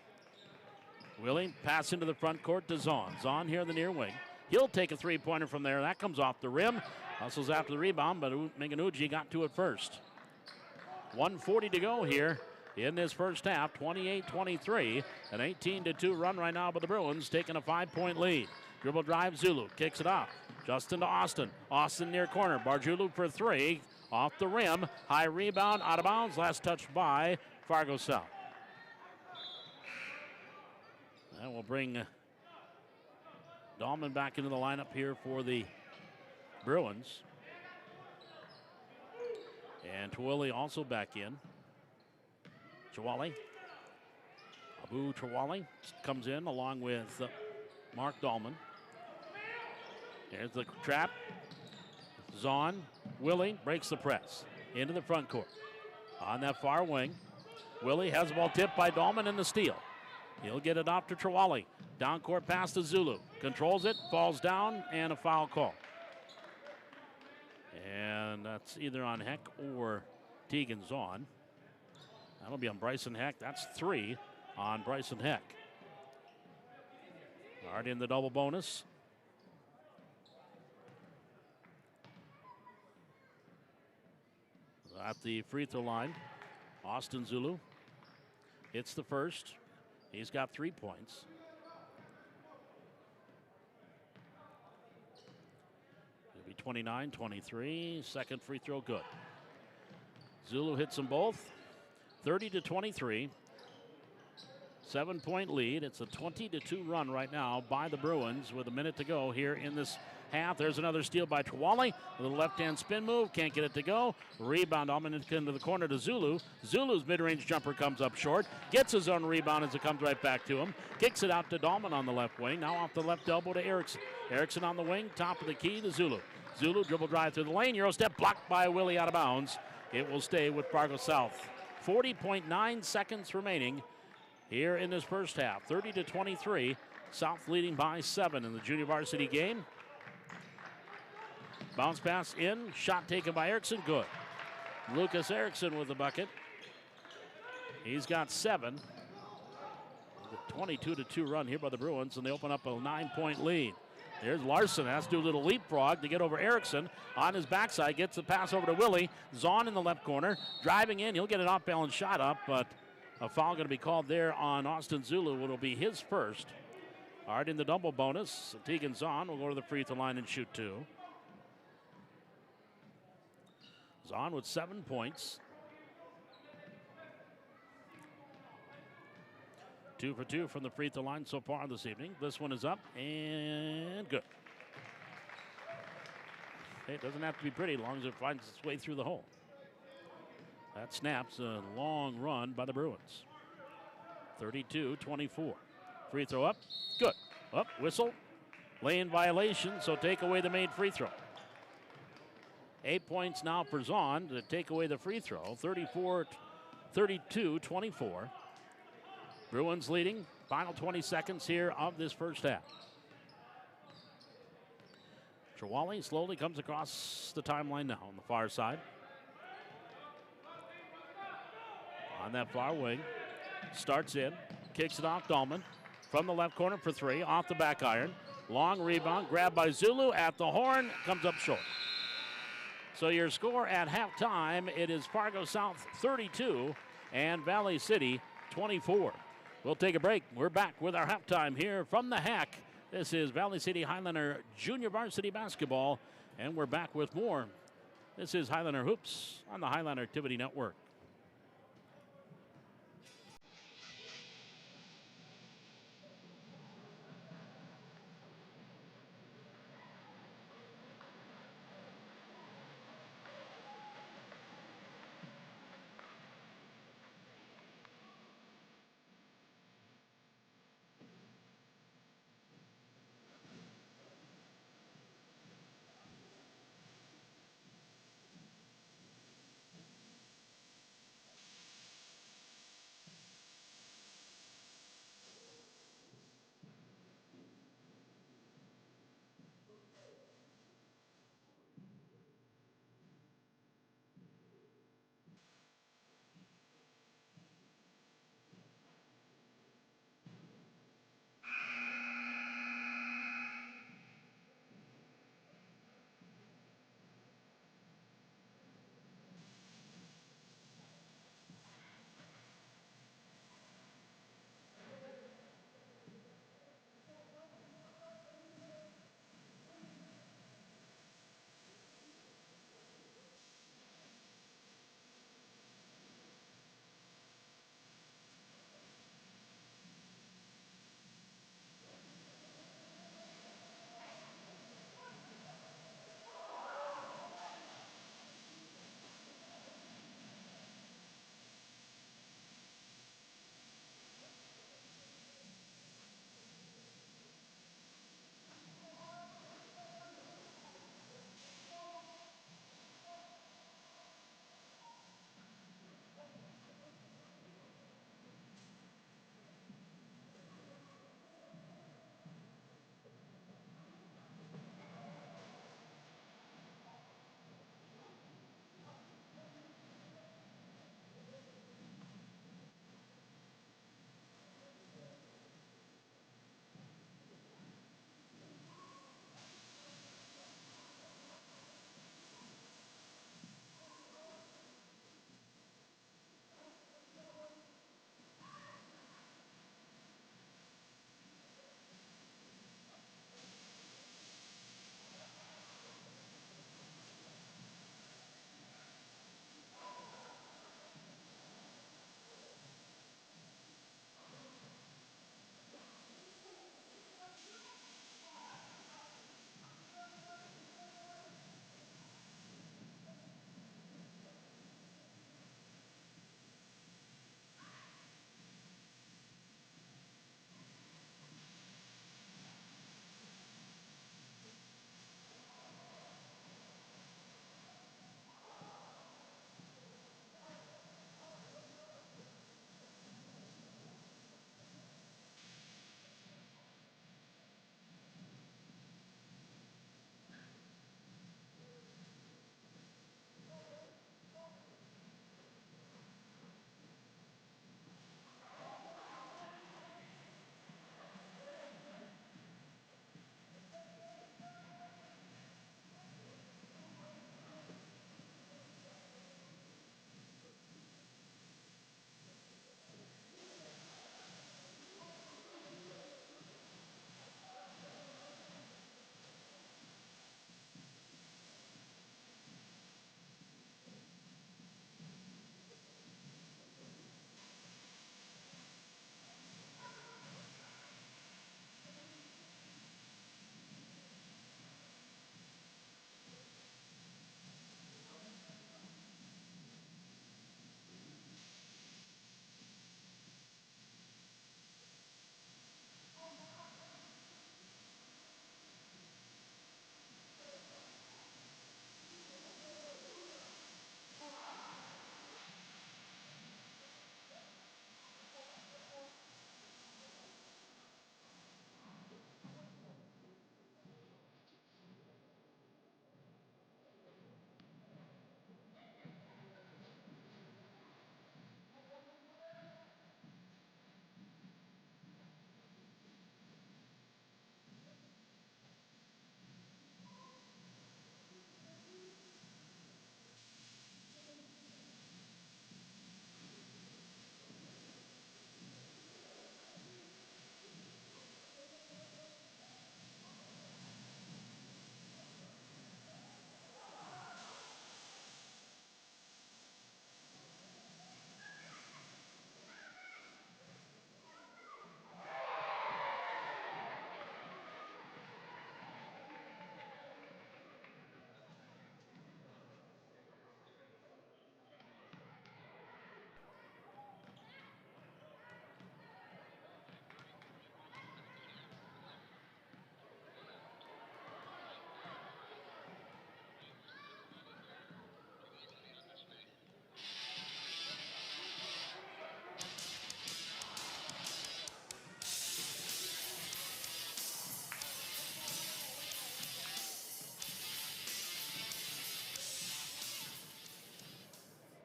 Willie pass into the front court to Zahn. Zahn here in the near wing. He'll take a three-pointer from there. That comes off the rim. Hustles after the rebound, but Minganucci got to it first. 1:40 to go here in this first half. 28-23. An 18-2 run right now by the Bruins, taking a 5-point lead. Dribble drive, Zulu kicks it off. Justin to Austin. Austin near corner. Bargiulo for 3. Off the rim. High rebound, out of bounds. Last touch by Fargo South. That will bring Dahlman back into the lineup here for the Bruins. And Trawali also back in. Trawali. Abu Trawali comes in along with Mark Dahlman. There's the trap. Zahn, Willie breaks the press into the front court. On that far wing, Willie has the ball tipped by Dahlman in the steal. He'll get it off to Trawali. Down court pass to Zulu. Controls it, falls down, and a foul call. And that's either on Heck or Tegan Zahn. That'll be on Bryson Heck. That's 3 on Bryson Heck. Already in the double bonus. At the free throw line, Austin Zulu hits the first. He's got 3 points. It'll be 29-23. Second free throw good. Zulu hits them both. 30-23. 7-point lead. It's a 20-2 run right now by the Bruins with a minute to go here in this half. There's another steal by Trawali. A little left-hand spin move. Can't get it to go. Rebound into the corner to Zulu. Zulu's mid-range jumper comes up short. Gets his own rebound as it comes right back to him. Kicks it out to Dahlman on the left wing. Now off the left elbow to Erickson. Erickson on the wing. Top of the key to Zulu. Zulu dribble drive through the lane. Euro step blocked by Willie out of bounds. It will stay with Fargo South. 40.9 seconds remaining here in this first half. 30-23. South leading by 7 in the junior varsity game. Bounce pass in. Shot taken by Erickson. Good. Lucas Erickson with the bucket. He's got 7. 22-2 run here by the Bruins, and they open up a 9-point lead. There's Larson. Has to do a little leapfrog to get over Erickson. On his backside, gets the pass over to Willie. Zahn in the left corner. Driving in. He'll get an off-balance shot up, but a foul going to be called there on Austin Zulu. It'll be his first. All right, in the double bonus, Tegan Zahn will go to the free throw line and shoot 2. Zahn with 7 points. 2 for 2 from the free throw line so far this evening. This one is up and good. It doesn't have to be pretty as long as it finds its way through the hole. That snaps a long run by the Bruins. 32-24. Free throw up. Good. Up, whistle. Lane violation, so take away the made free throw. 8 points now for Zahn to take away the free throw. 32-24. Bruins leading. Final 20 seconds here of this first half. Trawali slowly comes across the timeline now on the far side. On that far wing. Starts in. Kicks it off Dahlman. From the left corner for 3. Off the back iron. Long rebound. Grabbed by Zulu at the horn. Comes up short. So your score at halftime, it is Fargo South 32 and Valley City 24. We'll take a break. We're back with our halftime here from the Hack. This is Valley City Highlander Junior Varsity Basketball, and we're back with more. This is Highlander Hoops on the Highlander Activity Network.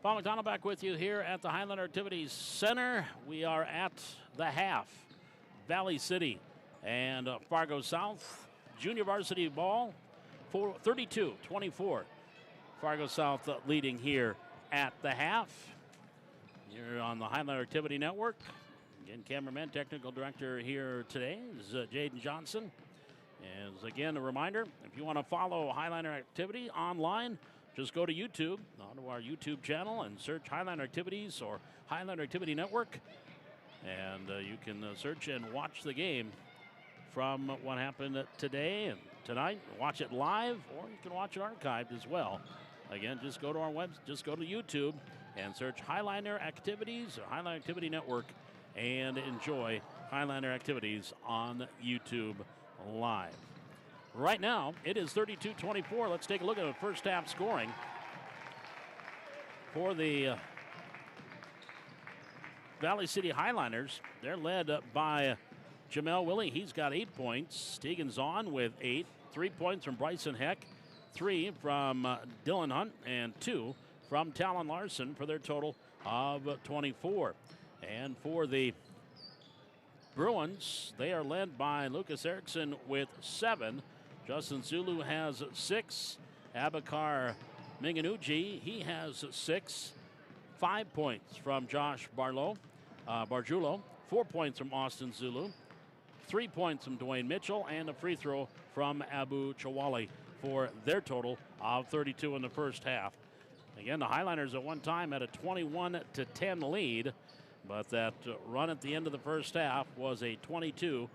Paul McDonald back with you here at the Highlander Activities Center. We are at the half. Valley City and Fargo South. Junior varsity ball, 32-24. Fargo South leading here at the half. You're on the Highlander Activity Network. Again, cameraman, technical director here today is Jaden Johnson. And again, a reminder, if you want to follow Highlander Activity online, just go to YouTube, onto our YouTube channel, and search Highlander Activities or Highlander Activity Network. And you can search and watch the game from what happened today and tonight. Watch it live, or you can watch it archived as well. Again, just go to our just go to YouTube and search Highlander Activities or Highlander Activity Network and enjoy Highlander Activities on YouTube live. Right now, it is 32-24. Let's take a look at the first half scoring for the Valley City Highlanders. They're led by Jamel Willie. He's got 8 points. Tegan Zahn with 8. 3 points from Bryson Heck. 3 from Dylan Hunt. And 2 from Talon Larson for their total of 24. And for the Bruins, they are led by Lucas Erickson with 7. Justin Zulu has 6. Abakar Minganuji, he has 6. 5 points from Josh Barjulo. 4 points from Austin Zulu. 3 points from Dwayne Mitchell, and a free throw from Abu Chawali for their total of 32 in the first half. Again, the Highlanders at one time had a 21-10 lead, but that run at the end of the first half was a 22-3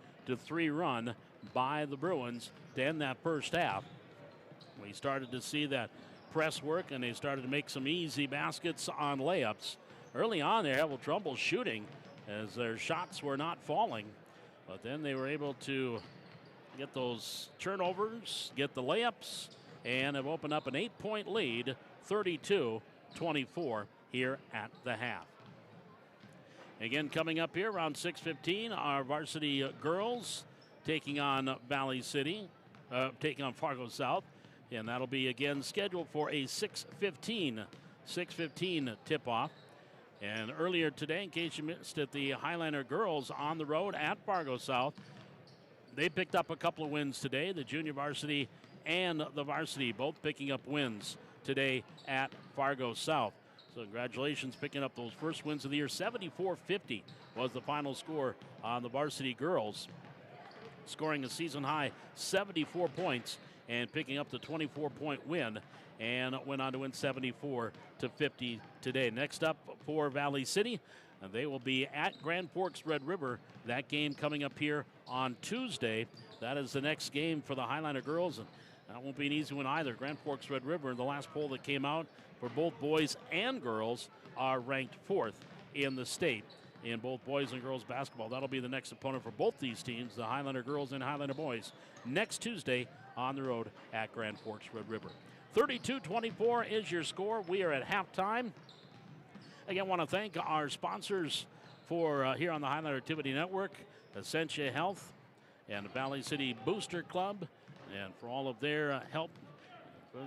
run by the Bruins to end that first half. We started to see that press work, and they started to make some easy baskets on layups. Early on, they had a little trouble shooting as their shots were not falling, but then they were able to get those turnovers, get the layups, and have opened up an 8-point lead, 32-24 here at the half. Again, coming up here around 6:15, our varsity girls taking on Valley City, taking on Fargo South. And that'll be again scheduled for a 6:15 tip-off. And earlier today, in case you missed it, the Highlander girls on the road at Fargo South, they picked up a couple of wins today. The junior varsity and the varsity both picking up wins today at Fargo South. So congratulations picking up those first wins of the year. 74-50 was the final score on the varsity girls, scoring a season-high 74 points and picking up the 24-point win, and went on to win 74-50 today. Next up for Valley City, they will be at Grand Forks Red River. That game coming up here on Tuesday. That is the next game for the Highlander girls, and that won't be an easy one either. Grand Forks Red River, in the last poll that came out for both boys and girls, are ranked 4th in the state in both boys and girls basketball. That'll be the next opponent for both these teams, the Highlander girls and Highlander boys, next Tuesday on the road at Grand Forks Red River. 32-24 is your score. We are at halftime. Again, want to thank our sponsors for here on the Highlander Activity Network, Essentia Health and the Valley City Booster Club, and for all of their help.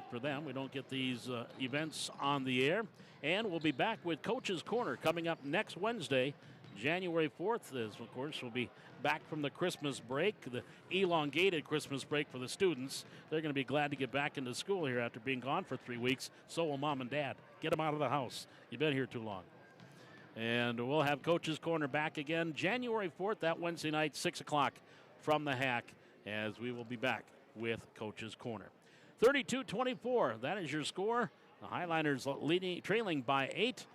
For them, we don't get these events on the air. And we'll be back with Coach's Corner coming up next Wednesday, January 4th. As of course, we'll be back from the Christmas break, the elongated Christmas break for the students. They're going to be glad to get back into school here after being gone for 3 weeks. So will mom and dad. Get them out of the house. You've been here too long. And we'll have Coach's Corner back again January 4th, that Wednesday night, 6 o'clock from the Hack, as we will be back with Coach's Corner. 32-24, that is your score. The Highlanders trailing by 8.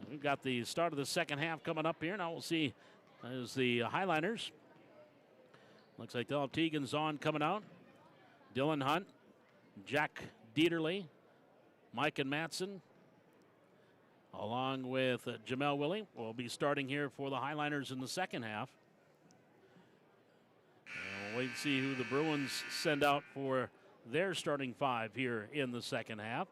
We've got the start of the second half coming up here. Now we'll see as the Highlanders. Looks like they'll have Tegan Zahn coming out. Dylan Hunt, Jack Dieterle, Mike and Matson, along with Jamel Willie, will be starting here for the Highlanders in the second half. And we'll wait and see who the Bruins send out for their starting 5 here in the second half.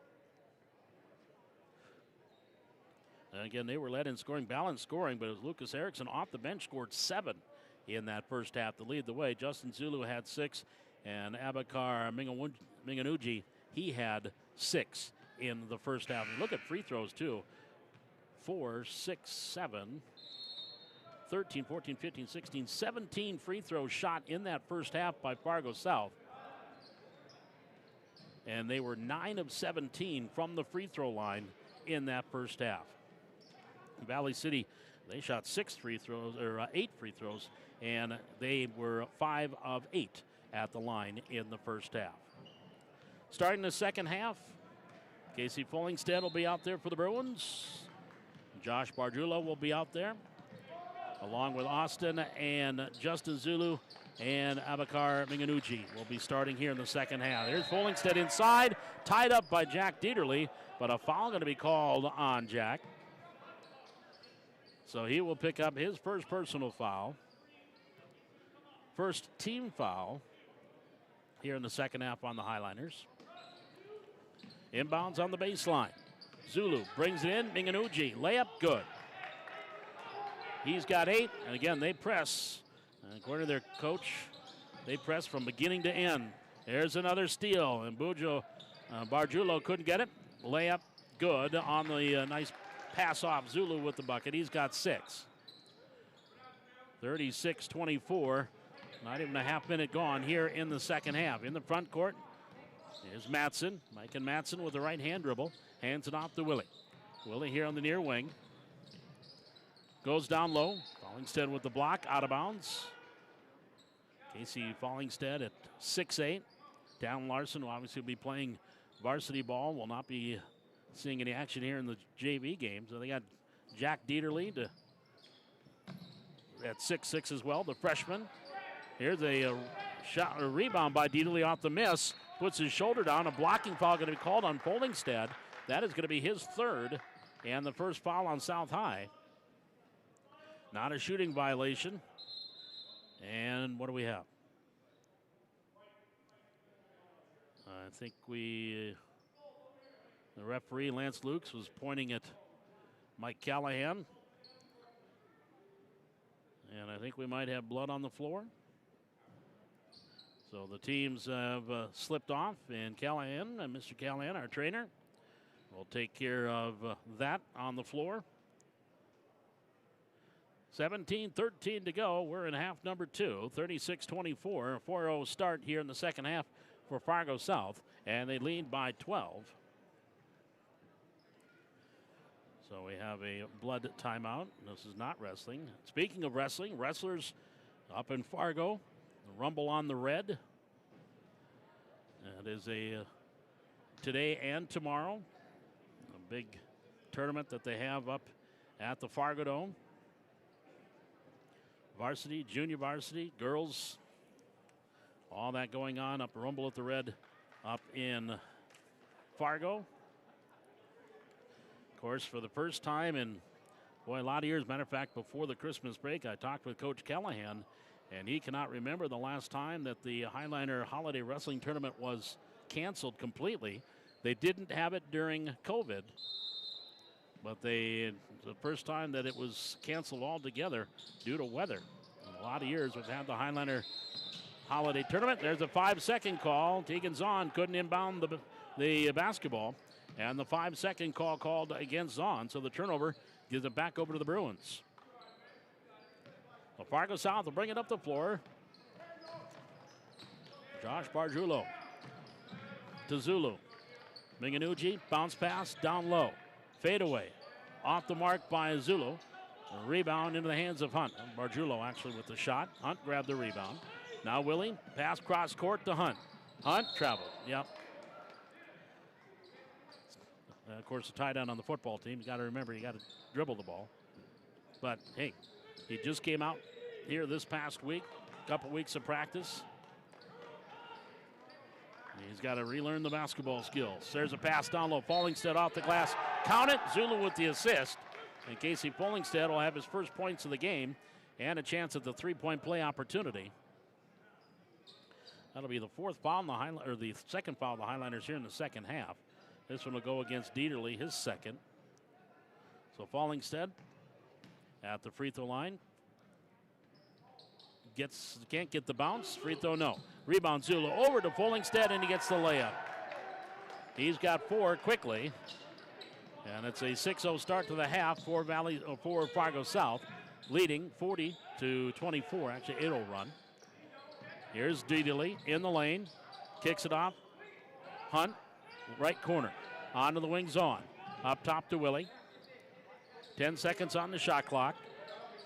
And again, they were led in scoring, balanced scoring, but it was Lucas Erickson off the bench, scored 7 in that first half to lead the way. Justin Zulu had 6, and Abakar Minganuji, he had 6 in the first half. And look at free throws, too. 4, 6, 7, 13, 14, 15, 16, 17 free throws shot in that first half by Fargo South. And they were 9 of 17 from the free throw line in that first half. Valley City, they shot 8 free throws, and they were 5 of 8 at the line in the first half. Starting the second half, Casey Fullingstead will be out there for the Bruins. Josh Barjula will be out there, along with Austin and Justin Zulu, and Abakar Minganucci will be starting here in the second half. There's Fullingstead inside, tied up by Jack Dieterle, but a foul going to be called on Jack. So he will pick up his first personal foul. First team foul here in the second half on the Highliners. Inbounds on the baseline. Zulu brings it in. Minganucci, layup, good. He's got 8, and again, they press. According to their coach, they press from beginning to end. There's another steal, and Barjulo couldn't get it. Layup, good on the nice pass off Zulu with the bucket. He's got 6. 36-24. Not even a half minute gone here in the second half. In the front court, here's Matson. Mike and Matson with the right hand dribble. Hands it off to Willie. Willie here on the near wing. Goes down low. Fullingstead with the block, out of bounds. Casey Fullingstead at 6'8". Down Larson, who obviously will be playing varsity ball, will not be seeing any action here in the JV game. So they got Jack Dieterle at 6'6" as well, the freshman. Here's a rebound by Dieterle off the miss. Puts his shoulder down. A blocking foul going to be called on Fullingstead. That is going to be his third and the first foul on South High. Not a shooting violation. And what do we have? I think the referee, Lance Lukes, was pointing at Mike Callahan. And I think we might have blood on the floor. So the teams have slipped off, and Callahan, Mr. Callahan, our trainer, will take care of that on the floor. 17-13 to go. We're in half number 2, 36-24. 4-0 start here in the second half for Fargo South, and they lead by 12. So we have a blood timeout. This is not wrestling. Speaking of wrestling, wrestlers up in Fargo, the Rumble on the Red. It is a today and tomorrow, a big tournament that they have up at the Fargo Dome. Varsity, junior varsity, girls, all that going on up Rumble at the Red up in Fargo. Of course, for the first time in, boy, a lot of years. Matter of fact, before the Christmas break, I talked with Coach Callahan, and he cannot remember the last time that the Highliner Holiday Wrestling Tournament was canceled completely. They didn't have it during COVID, but the first time that it was canceled altogether due to weather. In a lot of years we've had the Highliner Holiday Tournament. There's a 5-second call. Tegan Zahn couldn't inbound the basketball, and the 5-second call called against Zahn, so the turnover gives it back over to the Bruins. Well, Fargo South will bring it up the floor. Josh Barjulo to Zulu. Minganucci, bounce pass, down low. Fade away. Off the mark by Zulu. A rebound into the hands of Hunt. Barjulo actually with the shot. Hunt grabbed the rebound. Now Willie, pass cross court to Hunt. Hunt traveled, yep. Of course, the tight end on the football team, you got to remember, you got to dribble the ball. But, hey, he just came out here this past week, couple weeks of practice. He's got to relearn the basketball skills. There's a pass down low. Fullingstead off the glass. Count it. Zulu with the assist. And Casey Fullingstead will have his first points of the game and a chance at the three-point play opportunity. That'll be the fourth foul in the second foul of the Highliners here in the second half. This one will go against Dieterle, his second. So Fullingstead at the free throw line. Can't get the bounce. Free throw, no. Rebound Zulu over to Fullingstead, and he gets the layup. He's got 4 quickly. And it's a 6-0 start to the half for Fargo South, leading 40-24, actually 8-0 run. Here's Deedley in the lane, kicks it off. Hunt, right corner, onto the wing zone. Up top to Willie. 10 seconds on the shot clock.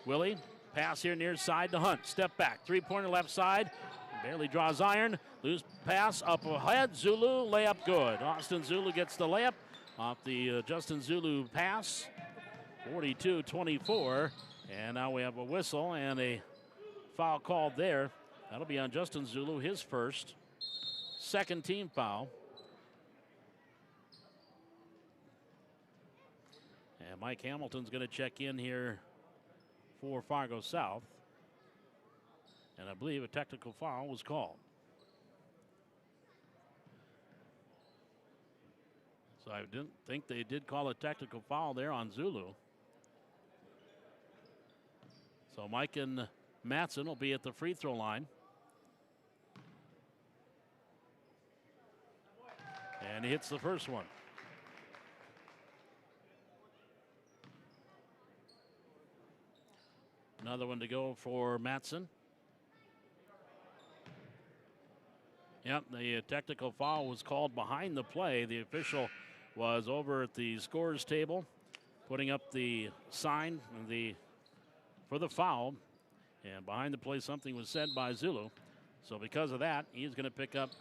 Willie, pass here near side to Hunt. Step back, three-pointer left side. Barely draws iron. Loose pass up ahead. Zulu, layup good. Austin Zulu gets the layup off the Justin Zulu pass. 42-24. And now we have a whistle and a foul called there. That'll be on Justin Zulu, his first. Second team foul. And Mike Hamilton's going to check in here for Fargo South. And I believe a technical foul was called. So I didn't think they did call a technical foul there on Zulu. So Mike and Matson will be at the free throw line. And he hits the first one. Another one to go for Matson. Yep, the technical foul was called behind the play. The official was over at the scorer's table, putting up the sign for the foul. And behind the play, something was said by Zulu. So because of that, he's going to pick up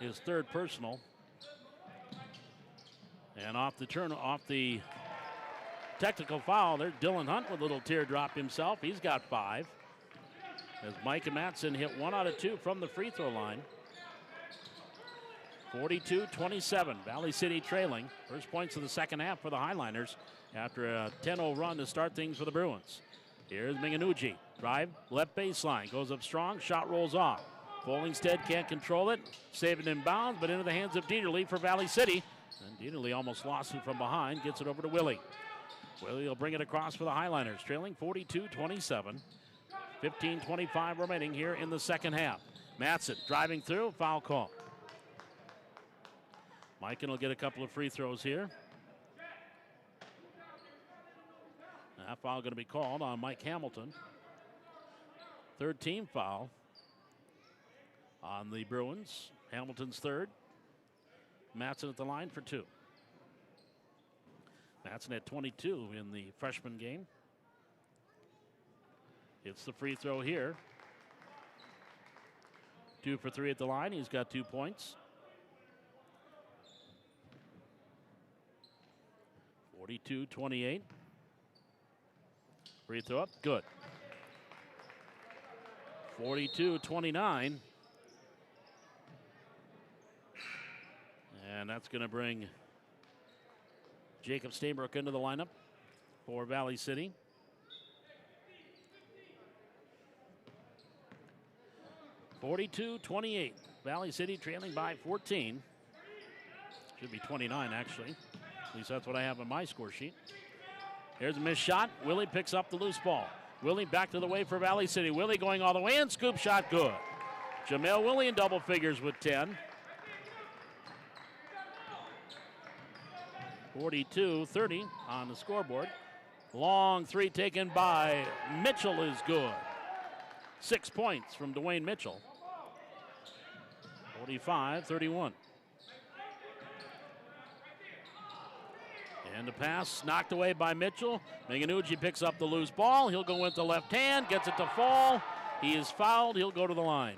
his third personal. And off the technical foul, there's Dylan Hunt with a little teardrop himself. He's got 5. As Mike and Matson hit 1 out of 2 from the free throw line. 42-27, Valley City trailing. First points of the second half for the Highliners after a 10-0 run to start things for the Bruins. Here's Minganucci. Drive, left baseline, goes up strong, shot rolls off. Follingstead can't control it, save it in bounds, but into the hands of Dieterle for Valley City. And Dieterle almost lost it from behind, gets it over to Willie. Willie will bring it across for the Highliners, trailing 42-27. 15:25 remaining here in the second half. Matson driving through, foul call. Mikan will get a couple of free throws here. That foul going to be called on Mike Hamilton. Third team foul on the Bruins. Hamilton's third. Matson at the line for 2. Matson at 22 in the freshman game. It's the free throw here. 2 for 3 at the line. He's got 2 points. 42-28. Free throw up, good. 42-29. And that's going to bring Jacob Stainbrook into the lineup for Valley City. (42-28). Valley City trailing by 14. Should be 29, actually. At least that's what I have on my score sheet. Here's a missed shot. Willie picks up the loose ball. Willie back to the way for Valley City. Willie going all the way in. Scoop shot good. Jamel Willie in double figures with 10. 42-30 on the scoreboard. Long three taken by Mitchell is good. 6 points from Dwayne Mitchell. 45-31. And the pass knocked away by Mitchell. Minganucci picks up the loose ball. He'll go with the left hand, gets it to fall. He is fouled. He'll go to the line.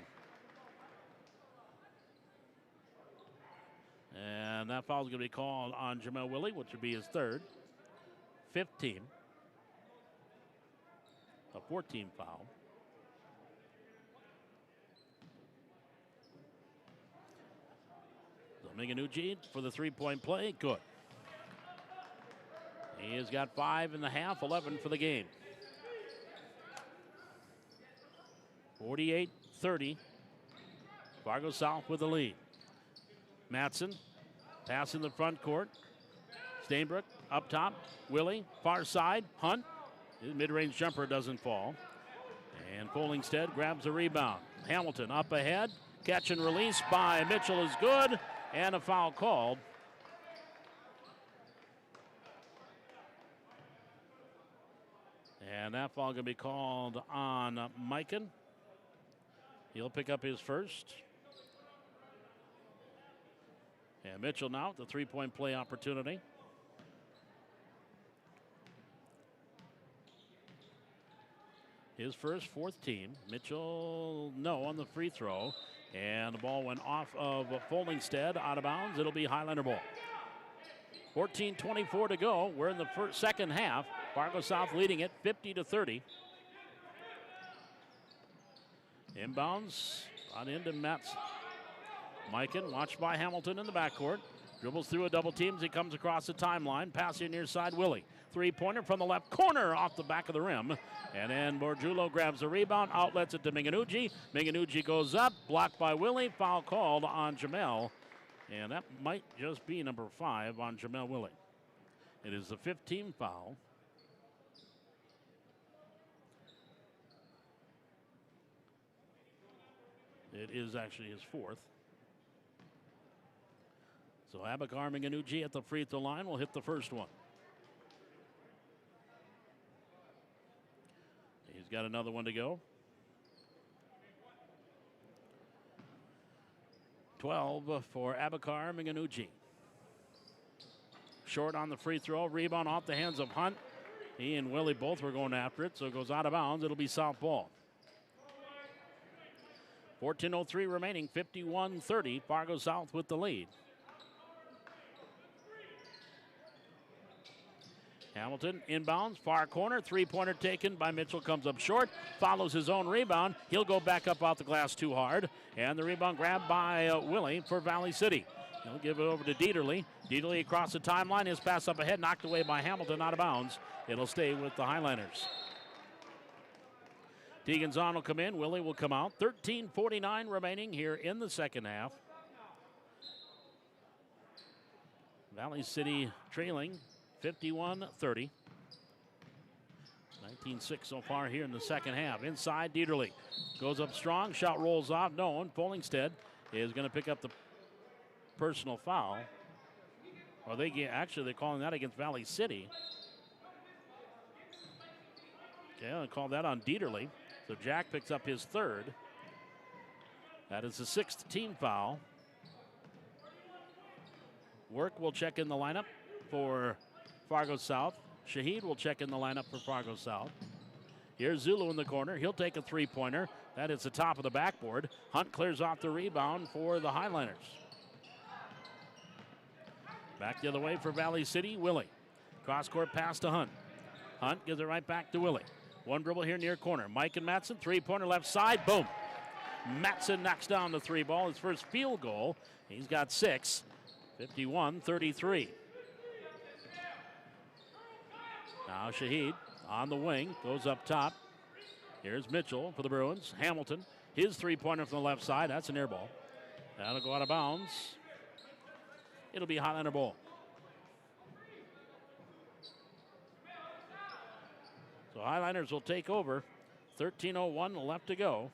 And that foul is going to be called on Jamel Willie, which would be his third. 15. A 14 foul. So Minganucci for the three-point play. Good. He has got 5 in the half, 11 for the game. 48-30. Fargo South with the lead. Matson, pass in the front court. Stainbrook up top. Willie, far side. Hunt. His mid-range jumper doesn't fall. And Follingstead grabs a rebound. Hamilton up ahead. Catch and release by Mitchell is good. And a foul called And that foul going to be called on Mikan. He'll pick up his first. And Mitchell now with the three-point play opportunity. His first, fourth team. Mitchell, no, on the free throw. And the ball went off of Foldingstead, out of bounds. It'll be Highlander ball. 14:24 to go. We're in the second half. Fargo South leading it 50-30. Inbounds on into Metz. Mikan watched by Hamilton in the backcourt. Dribbles through a double team as he comes across the timeline. Passing near side, Willie. Three-pointer from the left corner off the back of the rim. And then Borgiulo grabs the rebound, outlets it to Minganucci. Minganucci goes up, blocked by Willie. Foul called on Jamel. And that might just be number 5 on Jamel Willie. It is the 15th foul. It is actually his 4th. So Abakar Minganucci at the free throw line will hit the first one. He's got another one to go. 12 for Abakar Minganucci. Short on the free throw. Rebound off the hands of Hunt. He and Willie both were going after it, so it goes out of bounds. It'll be South ball. 14:03 remaining, 51-30. Fargo South with the lead. Hamilton inbounds, far corner, three-pointer taken by Mitchell, comes up short, follows his own rebound. He'll go back up off the glass too hard, and the rebound grabbed by Willie for Valley City. He'll give it over to Dieterle. Dieterle across the timeline, his pass up ahead, knocked away by Hamilton, out of bounds. It'll stay with the Highlanders. Tegan Zahn will come in, Willie will come out. 13:49 remaining here in the second half. Valley City trailing 51-30. 19-6 so far here in the second half. Inside, Dieterle goes up strong. Shot rolls off. No one. Follingstead is going to pick up the personal foul. Or actually, they're calling that against Valley City. Okay, I'll call that on Dieterle. So Jack picks up his third. That is the 6th team foul. Work will check in the lineup for Fargo South. Shahid will check in the lineup for Fargo South. Here's Zulu in the corner. He'll take a three-pointer. That is the top of the backboard. Hunt clears off the rebound for the Highlanders. Back the other way for Valley City, Willie. Cross-court pass to Hunt. Hunt gives it right back to Willie. One dribble here near corner. Mike and Matson, three-pointer left side, boom. Matson knocks down the three ball, his first field goal. He's got 6, 51-33. Now Shahid on the wing, goes up top. Here's Mitchell for the Bruins. Hamilton, his three-pointer from the left side. That's an air ball. That'll go out of bounds. It'll be Highlander ball. So Highlanders will take over. 13:01 left to go.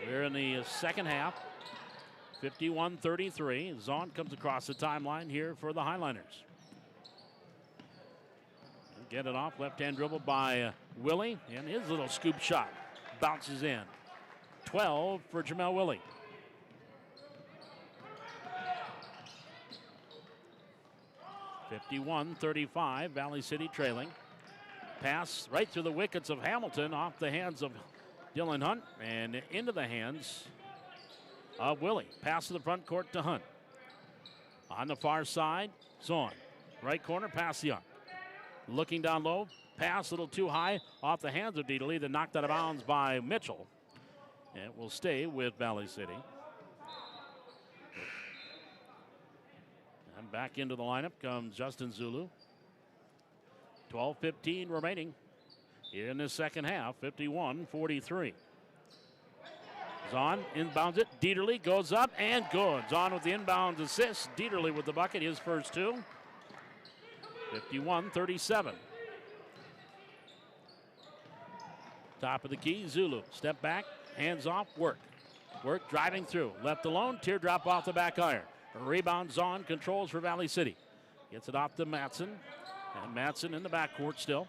We're in the second half. 51-33. Zahn comes across the timeline here for the Highlanders. Get it off. Left-hand dribble by Willie. And his little scoop shot bounces in. 12 for Jamel Willie. (51-35). Valley City trailing. Pass right through the wickets of Hamilton, off the hands of Dylan Hunt and into the hands of Willie. Pass to the front court to Hunt. On the far side, Zahn. Right corner, pass the arc. Looking down low, pass a little too high, off the hands of Dieterle, then knocked out of bounds by Mitchell. And it will stay with Valley City. And back into the lineup comes Justin Zulu. 12:15 remaining here in the second half, 51-43. Zahn inbounds it. Dieterle goes up and good. Zahn with the inbound assist. Dieterle with the bucket, his first two. 51-37. Top of the key, Zulu. Step back, hands off, work. Work driving through. Left alone, teardrop off the back iron. Rebound, Zahn controls for Valley City. Gets it off to Matson. And Matson in the backcourt still.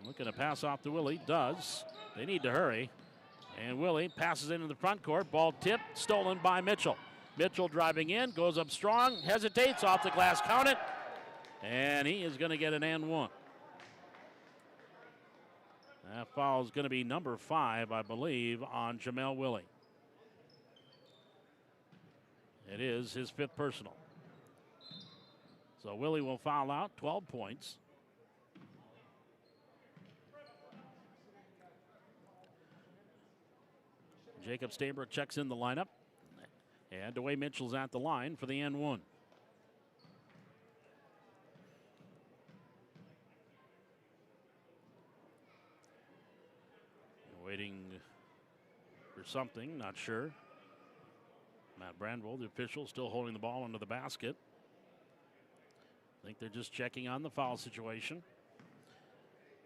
Looking to pass off to Willie. Does. They need to hurry. And Willie passes into the front court. Ball tipped. Stolen by Mitchell. Mitchell driving in. Goes up strong. Hesitates. Off the glass. Count it. And he is going to get an and one. That foul is going to be number 5, I believe, on Jamel Willie. It is his 5th personal. So Willie will foul out, 12 points. Jacob Stainbrook checks in the lineup. And DeWay Mitchell's at the line for the N1. Waiting for something, not sure. Matt Brandwell, the official, still holding the ball under the basket. I think they're just checking on the foul situation.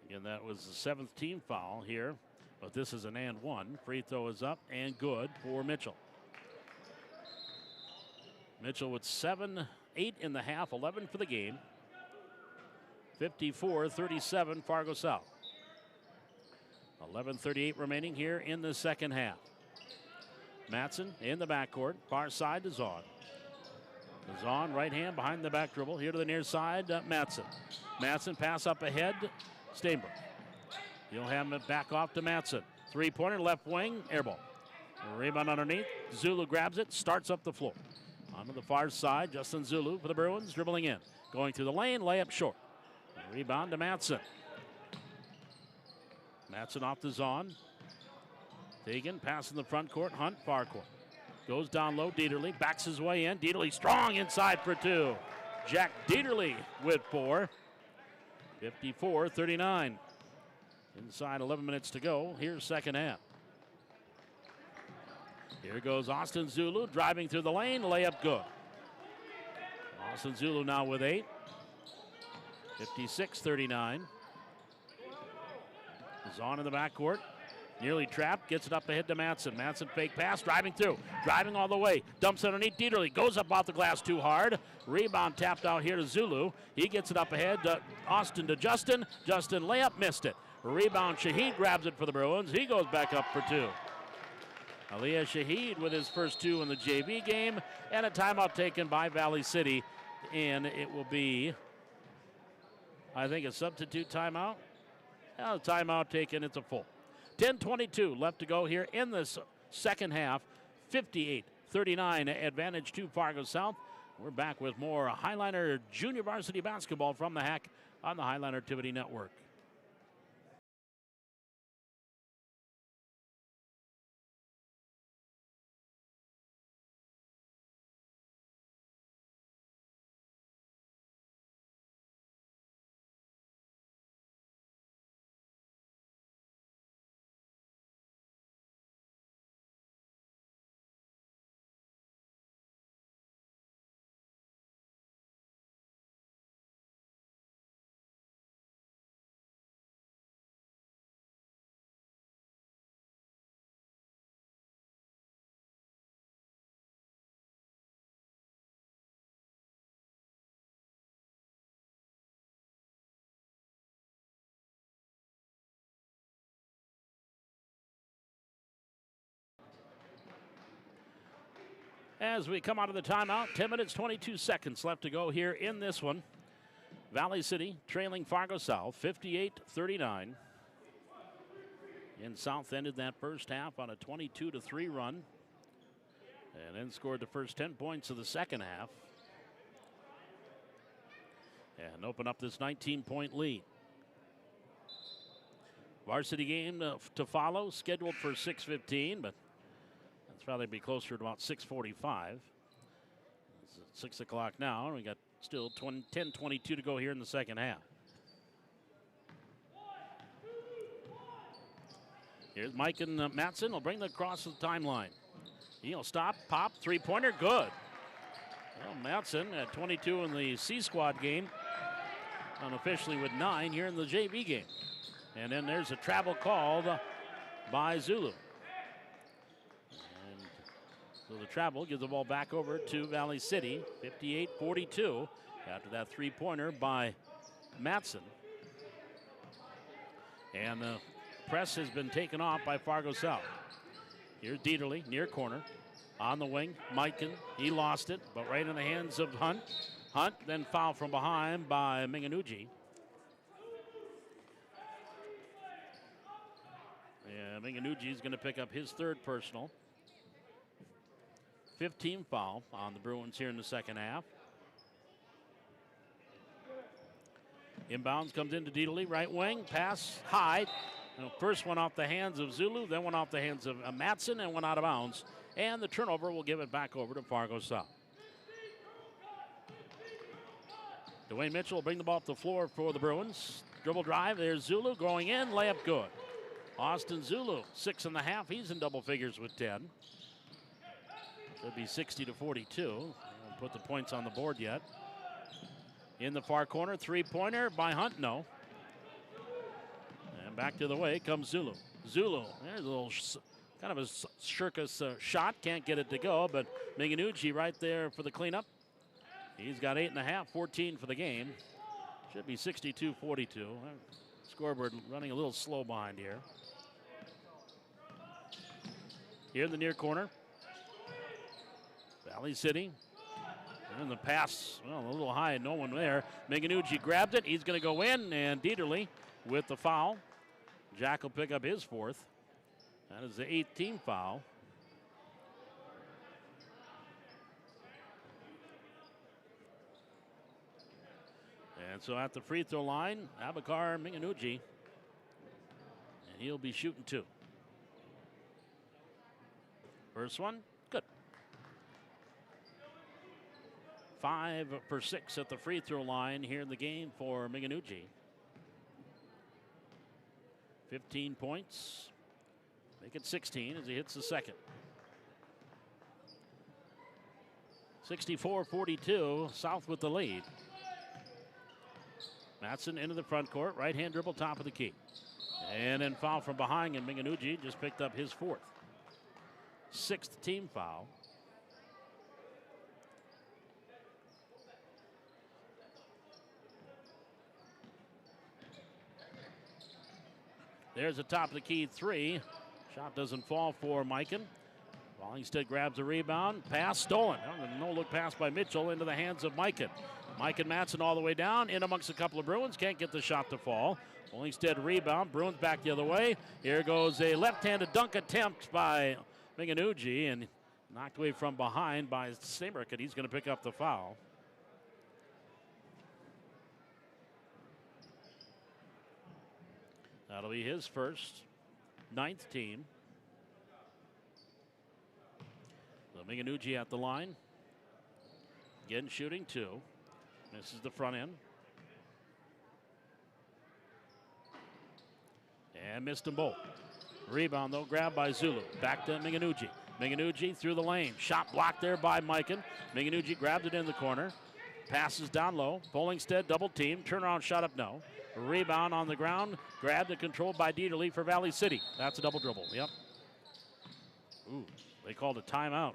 Again, that was the 7th team foul here, but this is an and one. Free throw is up and good for Mitchell. Mitchell with 8 in the half, 11 for the game. 54-37 Fargo South. 11:38 remaining here in the second half. Matson in the backcourt, far side to Zahn. Zahn, right hand behind the back dribble. Here to the near side, Matson. Matson pass up ahead, Stainbrook. He'll have it back off to Matson. 3-pointer, left wing, air ball. Rebound underneath. Zulu grabs it, starts up the floor. Onto the far side, Justin Zulu for the Bruins, dribbling in. Going through the lane, layup short. Rebound to Matson. Matson off to Zahn. Tegan, pass in the front court. Hunt, far court. Goes down low, Dieterle backs his way in. Dieterle strong inside for 2. Jack Dieterle with 4. 54-39. Inside 11 minutes to go. Here's second half. Here goes Austin Zulu driving through the lane. Layup good. Austin Zulu now with 8. 56-39. Zahn in the backcourt. Nearly trapped. Gets it up ahead to Matson. Matson fake pass. Driving through. Driving all the way. Dumps underneath Dieterle. Goes up off the glass too hard. Rebound tapped out here to Zulu. He gets it up ahead to Austin to Justin. Justin layup. Missed it. Rebound. Shaheed grabs it for the Bruins. He goes back up for 2. Aliyah Shaheed with his first 2 in the JV game. And a timeout taken by Valley City. And it will be, I think, a substitute timeout. Now, timeout taken, it's a full. 10:22 left to go here in this second half. 58-39 advantage to Fargo South. We're back with more Highliner Junior Varsity Basketball from the Hack on the Highliner Activity Network. As we come out of the timeout, 10 minutes, 22 seconds left to go here in this one. Valley City trailing Fargo South, 58-39. And South ended that first half on a 22-3 run. And then scored the first 10 points of the second half. And open up this 19-point lead. Varsity game to follow, scheduled for 6:15, but that's probably be closer to about 6:45. It's at 6 o'clock now, and we got still 10:22 to go here in the second half. Here's Mike and Matson. Will bring the cross to the timeline. He'll stop, pop, three-pointer, good. Well, Matson at 22 in the C squad game, unofficially with 9 here in the JV game. And then there's a travel called by Zulu. And so the travel gives the ball back over to Valley City, 58-42. after that three-pointer by Matson. And the press has been taken off by Fargo South. Here's Dieterle, near corner. On the wing, Mikan, he lost it, but right in the hands of Hunt. Hunt then fouled from behind by Minganuji. Yeah, Minganuji is going to pick up his third personal. 15 foul on the Bruins here in the second half. Inbounds comes into Dieterle, right wing, pass high. First one off the hands of Zulu, then one off the hands of Matson, and one out of bounds. And the turnover will give it back over to Fargo South. Dwayne Mitchell will bring the ball up the floor for the Bruins. Dribble drive, there's Zulu going in, layup good. Austin Zulu, 6.5, he's in double figures with 10. Should be 60-42. Haven't put the points on the board yet. In the far corner, three-pointer by Hunt, no. And back to the way comes Zulu. Zulu, there's a little kind of a circus shot, can't get it to go, but Minganuji right there for the cleanup. He's got 8.5, 14 for the game. Should be 62-42. Scoreboard running a little slow behind here. Here in the near corner, Valley City. And the pass, well, a little high, no one there. Minganuji grabbed it, he's gonna go in, and Dieterle with the foul. Jack will pick up his fourth. That is the 18th foul. And so at the free throw line, Abakar Minganuji. And he'll be shooting two. First one, good. 5 for 6 at the free throw line here in the game for Minganuji. 15 points. Make it 16 as he hits the second. 64-42, South with the lead. Matson into the front court, right-hand dribble, top of the key. And then foul from behind, and Minganuji just picked up his fourth. 6th team foul. There's a top of the key three. Shot doesn't fall for Mikan. Wallingstead grabs a rebound. Pass stolen. No look pass by Mitchell into the hands of Mikan. Mikan Matson all the way down, in amongst a couple of Bruins. Can't get the shot to fall. Wallingstead rebound. Bruins back the other way. Here goes a left-handed dunk attempt by Minganuji, and knocked away from behind by Steinberg, and he's going to pick up the foul. That'll be his first, 9th team. So Minganuji at the line. Again, shooting two. Misses the front end. And missed them both. Rebound, though, grabbed by Zulu. Back to Minganuji. Minganuji through the lane. Shot blocked there by Mikan. Minganuji grabbed it in the corner. Passes down low. Wallingstead double team. Turnaround shot up, no. Rebound on the ground. Grabbed and controlled by Dieterle for Valley City. That's a double dribble. Yep. Ooh, they called a timeout.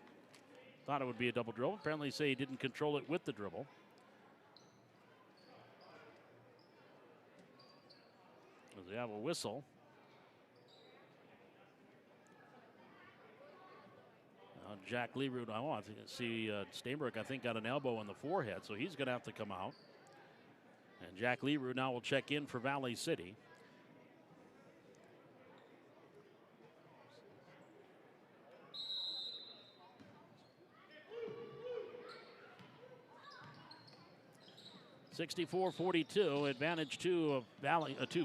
Thought it would be a double dribble. Apparently say he didn't control it with the dribble. They have a whistle. Jack Leroot, I see Steinberg, I think, got an elbow in the forehead, so he's going to have to come out. And Jack Leroot now will check in for Valley City. (64-42), advantage to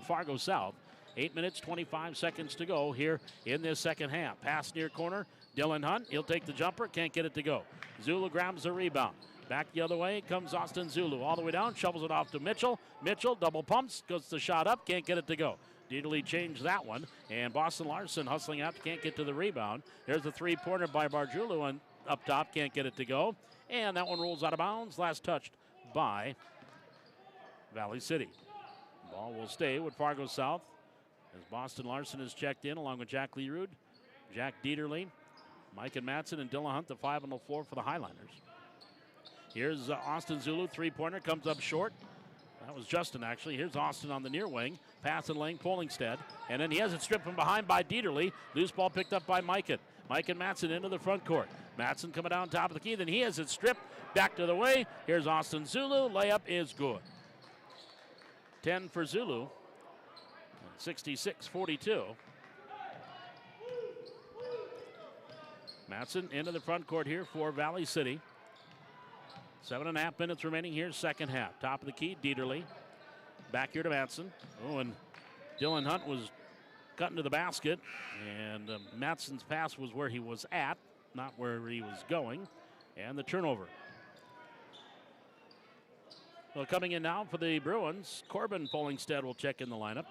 Fargo South. 8 minutes, 25 seconds to go here in this second half. Pass near corner. Dylan Hunt, he'll take the jumper, can't get it to go. Zulu grabs the rebound. Back the other way comes Austin Zulu. All the way down, shovels it off to Mitchell. Mitchell double pumps, goes the shot up, can't get it to go. Dieterle changed that one. And Boston Larson hustling out, can't get to the rebound. There's a three-pointer by Barjulu, and up top, can't get it to go. And that one rolls out of bounds, last touched by Valley City. Ball will stay with Fargo South as Boston Larson is checked in along with Jack Leroot, Jack Dieterle, Mikan Matson, and Dylan Hunt, the 5 on the floor for the Highlanders. Here's Austin Zulu, three-pointer, comes up short. That was Justin, actually. Here's Austin on the near wing. Pass and lane, Pollingstead. And then he has it stripped from behind by Dieterle. Loose ball picked up by Mikan. Mikan Matson into the front court. Matson coming down top of the key. Then he has it stripped back to the way. Here's Austin Zulu. Layup is good. 10 for Zulu. 66-42. Matson into the front court here for Valley City. 7.5 minutes remaining here, second half. Top of the key, Dieterle. Back here to Matson. Oh, and Dylan Hunt was cutting to the basket, and Matson's pass was where he was at, not where he was going, and the turnover. Well, coming in now for the Bruins, Corbin Pollingstead will check in the lineup.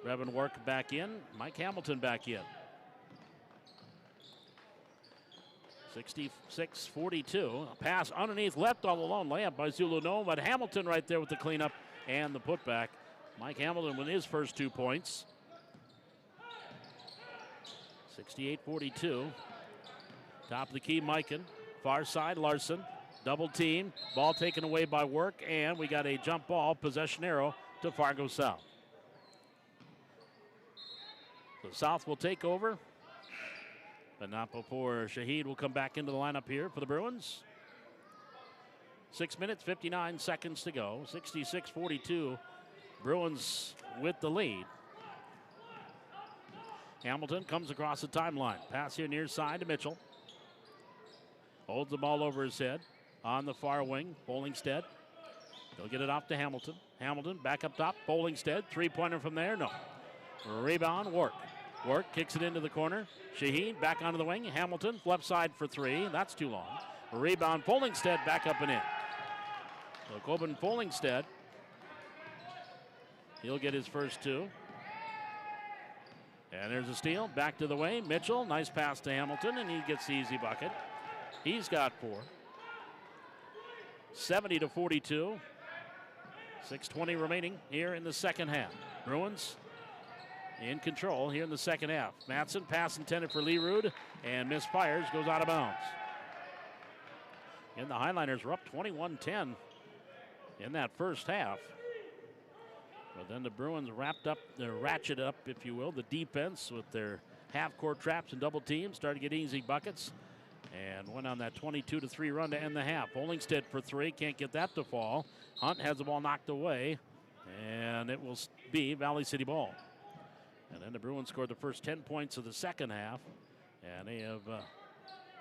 Brevin Work back in, Mike Hamilton back in. 66-42. A pass underneath, left all alone. Layup by Zulu. No, but Hamilton right there with the cleanup and the putback. Mike Hamilton with his first 2 points. 68-42. Top of the key, Mikan. Far side, Larson. Double team. Ball taken away by Work, and we got a jump ball, possession arrow to Fargo South. So South will take over, but not before Shahid will come back into the lineup here for the Bruins. 6 minutes, 59 seconds to go. 66-42. Bruins with the lead. Hamilton comes across the timeline. Pass here near side to Mitchell. Holds the ball over his head. On the far wing, Pollingstead. He'll get it off to Hamilton. Hamilton back up top. Pollingstead, three-pointer from there. No. Rebound, Work. Work kicks it into the corner. Shaheen back onto the wing. Hamilton, left side for three. That's too long. Rebound, Pollingstead back up and in. So Corbin Pollingstead, he'll get his first 2. And there's a steal. Back to the way. Mitchell, nice pass to Hamilton, and he gets the easy bucket. He's got 4. 70-42. 6:20 remaining here in the second half. Bruins in control here in the second half. Matson, pass intended for Leerud, and misfires, goes out of bounds. And the Highliners were up 21-10 in that first half. But then the Bruins ratchet up, if you will, the defense with their half-court traps and double teams, started to get easy buckets, and went on that 22-3 run to end the half. Pollingstead for 3, can't get that to fall. Hunt has the ball knocked away, and it will be Valley City ball. And then the Bruins scored the first 10 points of the second half, and they have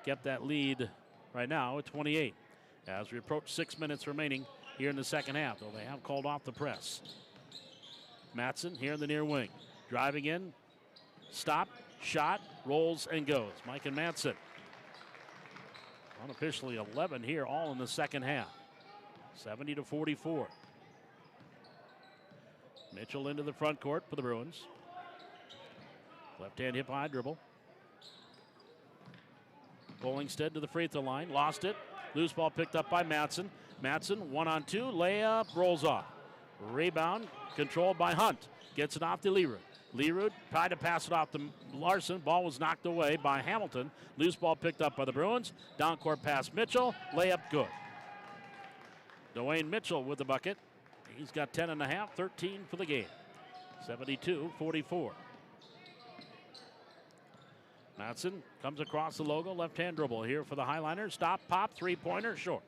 kept that lead right now at 28 as we approach 6 minutes remaining here in the second half, though they have called off the press. Matson here in the near wing. Driving in, stop, shot, rolls, and goes. Mikan Matson. Unofficially 11 here, all in the second half. 70-44. Mitchell into the front court for the Bruins. Left-hand hip-high dribble. Pollingstead to the free throw line. Lost it. Loose ball picked up by Matson. Matson, 1-on-2. Layup, rolls off. Rebound, controlled by Hunt. Gets it off to Leerud. Leerud tried to pass it off to Larson. Ball was knocked away by Hamilton. Loose ball picked up by the Bruins. Down court pass Mitchell. Layup good. Dwayne Mitchell with the bucket. He's got 10.5, 13 for the game. 72-44. Matson comes across the logo. Left-hand dribble here for the Highliners. Stop, pop, three-pointer, short.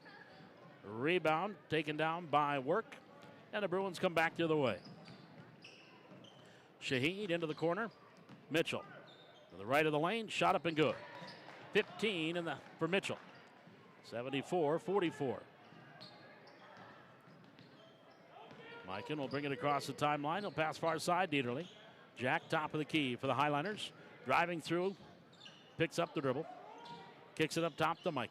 Rebound taken down by Work. And the Bruins come back the other way. Shahid into the corner. Mitchell to the right of the lane. Shot up and good. 15 for Mitchell. 74-44. Mikan will bring it across the timeline. He'll pass far side. Dieterle. Jack top of the key for the Highliners. Driving through. Picks up the dribble. Kicks it up top to Mikan.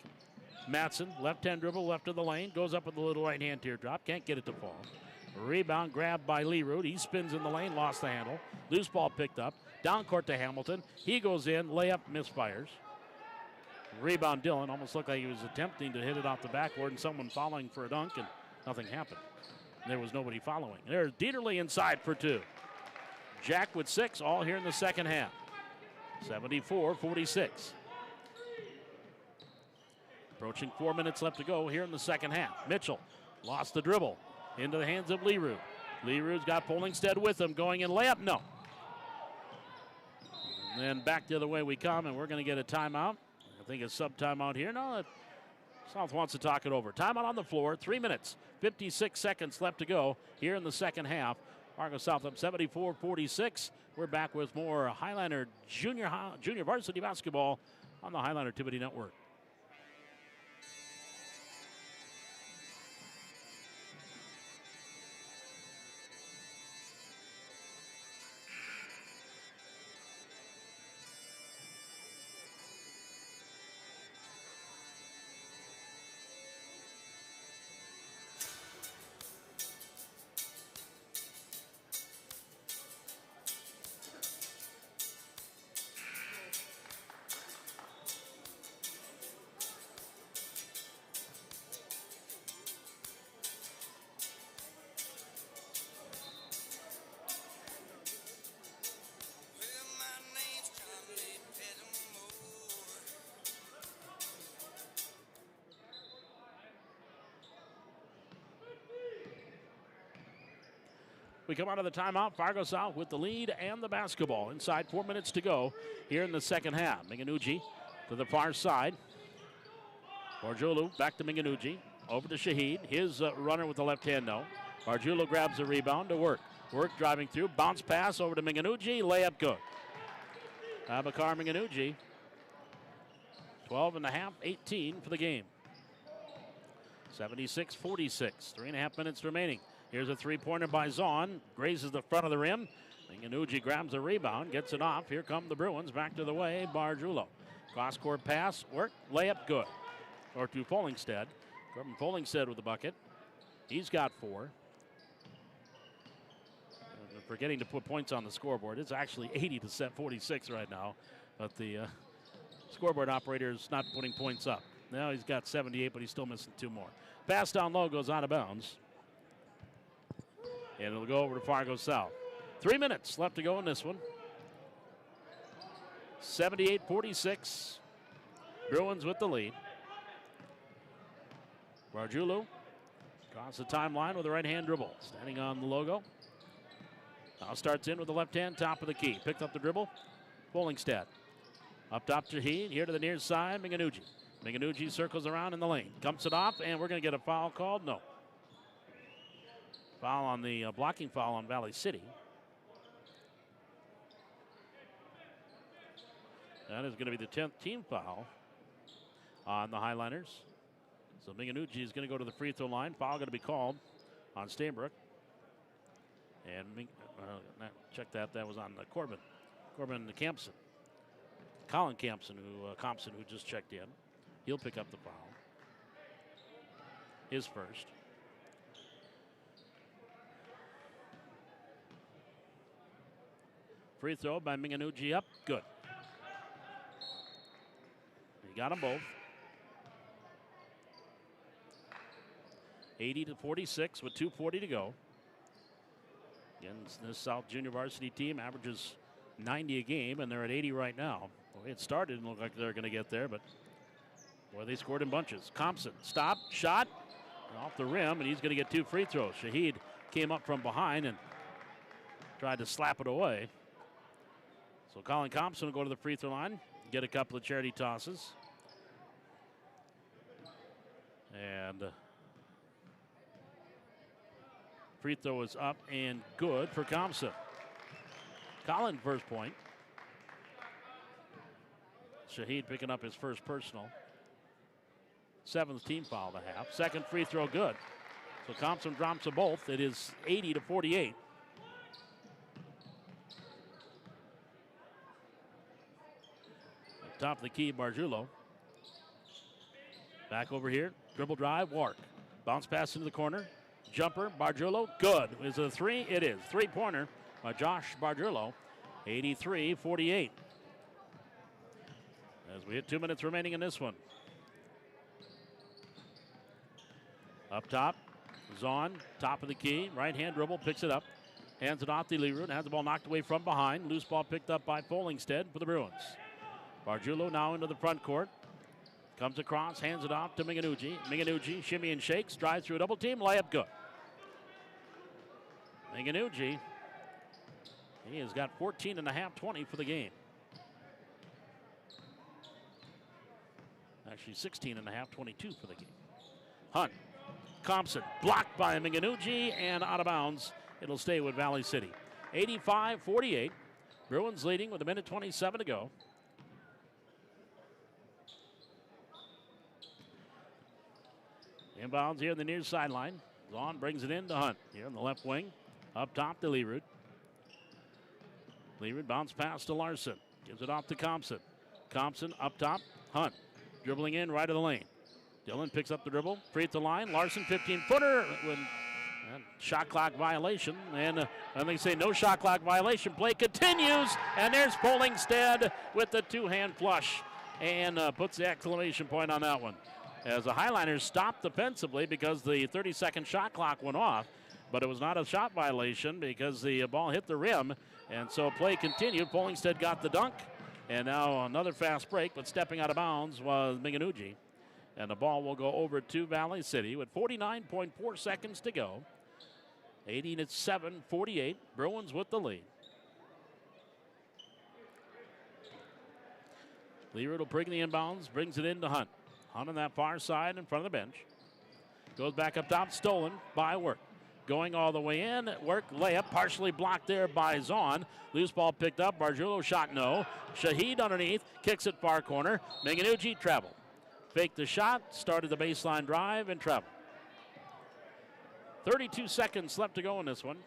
Matson, left-hand dribble, left of the lane. Goes up with a little right-hand teardrop. Can't get it to fall. Rebound grabbed by Leerud. He spins in the lane, lost the handle. Loose ball picked up. Down court to Hamilton. He goes in, layup, misfires. Rebound Dillon. Almost looked like he was attempting to hit it off the backboard and someone following for a dunk, and nothing happened. There was nobody following. There's Dieterle inside for 2. Jack with 6, all here in the second half. 74-46. Approaching 4 minutes left to go here in the second half. Mitchell lost the dribble into the hands of Leroux. Leroux's got Pollingstead with him, going in layup, no. And then back the other way we come, and we're going to get a timeout. I think it's sub-timeout here. No, South wants to talk it over. Timeout on the floor, 3 minutes, 56 seconds left to go here in the second half. Fargo South up 74-46. We're back with more Highliner junior varsity basketball on the Highliner Activity Network. We come out of the timeout. Fargo South with the lead and the basketball. Inside 4 minutes to go here in the second half. Minganucci to the far side. Barjulu back to Minganucci. Over to Shahid. His runner with the left hand, no. Barjulu grabs the rebound to Work. Work driving through. Bounce pass over to Minganucci. Layup good. Abakar Minganucci. 12 and a half, 18 for the game. 76-46. 3.5 minutes remaining. Here's a three-pointer by Zahn. Grazes the front of the rim. Minganucci grabs the rebound, gets it off. Here come the Bruins back to the way. Barjulo. Cross-court pass, Work, layup, good. Or to Pollingstead. Corbin Pollingstead with the bucket. He's got 4. Forgetting to put points on the scoreboard. It's actually 80-46 right now. But the scoreboard operator is not putting points up. Now he's got 78, but he's still missing 2 more. Pass down low goes out of bounds. And it'll go over to Fargo South. 3 minutes left to go in this one. 78-46. Bruins with the lead. Barjulu across the timeline with a right-hand dribble. Standing on the logo. Now starts in with the left hand, top of the key. Picked up the dribble. Pollingstead. Up top to Heed. Here to the near side, Minganucci. Minganucci circles around in the lane. Dumps it off, and we're going to get a foul called. No. Foul on the blocking foul on Valley City. That is going to be the 10th team foul on the Highliners. So Minganucci is going to go to the free throw line. Foul going to be called on Stainbrook. And check that. That was on Corbin Campson. Colin Campson, who just checked in. He'll pick up the foul. His first. Free throw by Minganucci up. Good. He got them both. 80-46 with 2:40 to go. Again, this South Junior Varsity team averages 90 a game, and they're at 80 right now. Well, it started and looked like they're going to get there, but boy, they scored in bunches. Thompson, stop, shot, off the rim, and he's going to get 2 free throws. Shahid came up from behind and tried to slap it away. So Colin Thompson will go to the free throw line, get a couple of charity tosses. And free throw is up and good for Thompson. Colin first point. Shahid picking up his first personal. 7th team foul of the half. Second free throw good. So Thompson drops them both. It is 80-48. Top of the key, Barjulo. Back over here. Dribble drive, Wark. Bounce pass into the corner. Jumper, Barjulo, good. Is it a 3? It is. 3-pointer by Josh Barjulo. 83-48. As we hit 2 minutes remaining in this one. Up top, Zahn, top of the key. Right-hand dribble, picks it up. Hands it off to Leroux and has the ball knocked away from behind. Loose ball picked up by Pollingstead for the Bruins. Barjulo now into the front court. Comes across, hands it off to Minganucci. Minganucci, shimmy and shakes, drives through a double team, layup good. Minganucci, he has got 14.5, 20 for the game. Actually 16.5, 22 for the game. Hunt, Thompson, blocked by Minganucci and out of bounds. It'll stay with Valley City. 85-48. Bruins leading with 1:27 to go. Inbounds here on the near sideline. Zahn brings it in to Hunt here on the left wing. Up top to Lerud. Lerud bounce pass to Larson. Gives it off to Thompson. Thompson up top. Hunt dribbling in right of the lane. Dillon picks up the dribble. Free at the line. Larson 15-footer. Shot clock violation. And they say no shot clock violation. Play continues. And there's Pollingstead with the two-hand flush. And puts the exclamation point on that one. As the Highliners stopped defensively because the 30-second shot clock went off. But it was not a shot violation because the ball hit the rim. And so play continued. Pollingstead got the dunk. And now another fast break, but stepping out of bounds was Minganucci. And the ball will go over to Valley City with 49.4 seconds to go. 87-48. Bruins with the lead. Lerud will bring the inbounds, brings it in to Hunt. Hunt on that far side in front of the bench. Goes back up top, stolen by Work. Going all the way in, Work layup, partially blocked there by Zahn. Loose ball picked up, Barjulo shot no. Shahid underneath, kicks it far corner. Minganucci travel. Faked the shot, started the baseline drive and travel. 32 seconds left to go in this one.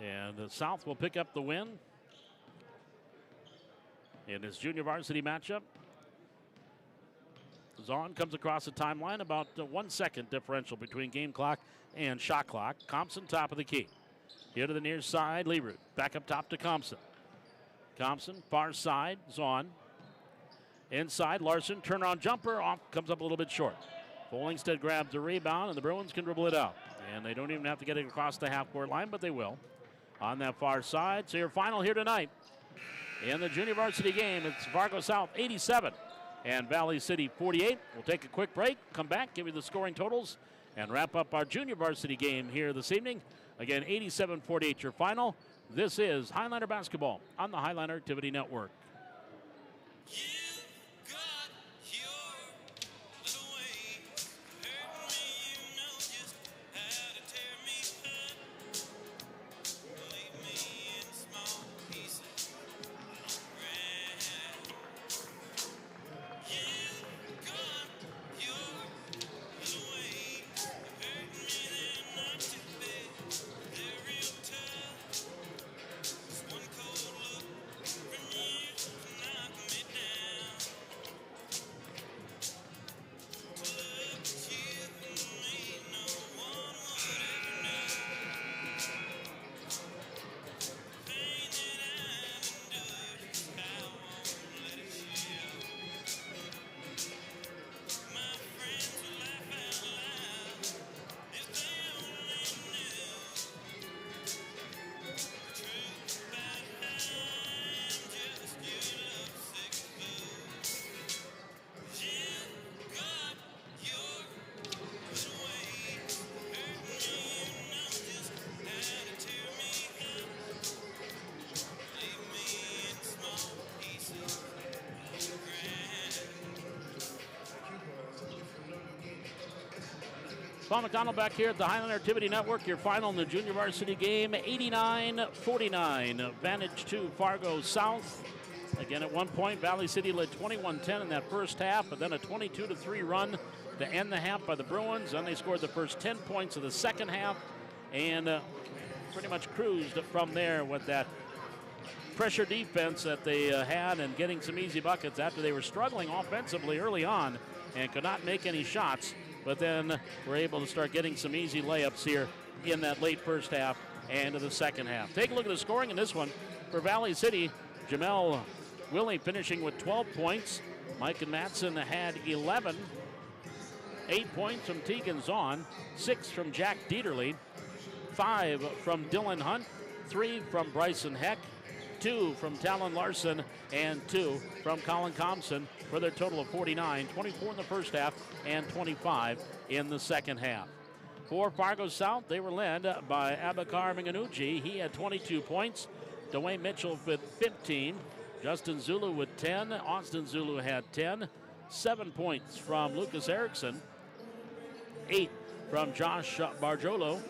And the South will pick up the win in this junior varsity matchup. Zahn comes across the timeline, about 1 second differential between game clock and shot clock. Thompson top of the key. Here to the near side, Lerud. Back up top to Thompson. Thompson, far side, Zahn. Inside, Larson, turnaround jumper, off, comes up a little bit short. Pollingstead grabs the rebound, and the Bruins can dribble it out. And they don't even have to get it across the half-court line, but they will. On that far side, so your final here tonight in the junior varsity game, it's Fargo South 87 and Valley City 48. We'll take a quick break, come back, give you the scoring totals, and wrap up our junior varsity game here this evening. Again, 87-48 your final. This is Highliner Basketball on the Highliner Activity Network. Paul McDonald back here at the Highliner Activity Network. Your final in the junior varsity game, 89-49. Advantage to Fargo South. Again, at one point, Valley City led 21-10 in that first half, but then a 22-3 run to end the half by the Bruins. Then they scored the first 10 points of the second half and pretty much cruised from there with that pressure defense that they had and getting some easy buckets after they were struggling offensively early on and could not make any shots. But then we're able to start getting some easy layups here in that late first half and in the second half. Take a look at the scoring in this one. For Valley City, Jamel Willie finishing with 12 points. Mike and Matson had 11. 8 points from Tegan Zahn, 6 from Jack Dieterle, 5 from Dylan Hunt, 3 from Bryson Heck, 2 from Talon Larson and 2 from Colin Thompson for their total of 49, 24 in the first half and 25 in the second half. For Fargo South, they were led by Abakar Minganuji. He had 22 points. Dwayne Mitchell with 15. Justin Zulu with 10. Austin Zulu had 10. 7 points from Lucas Erickson. 8 from Josh Barjolo.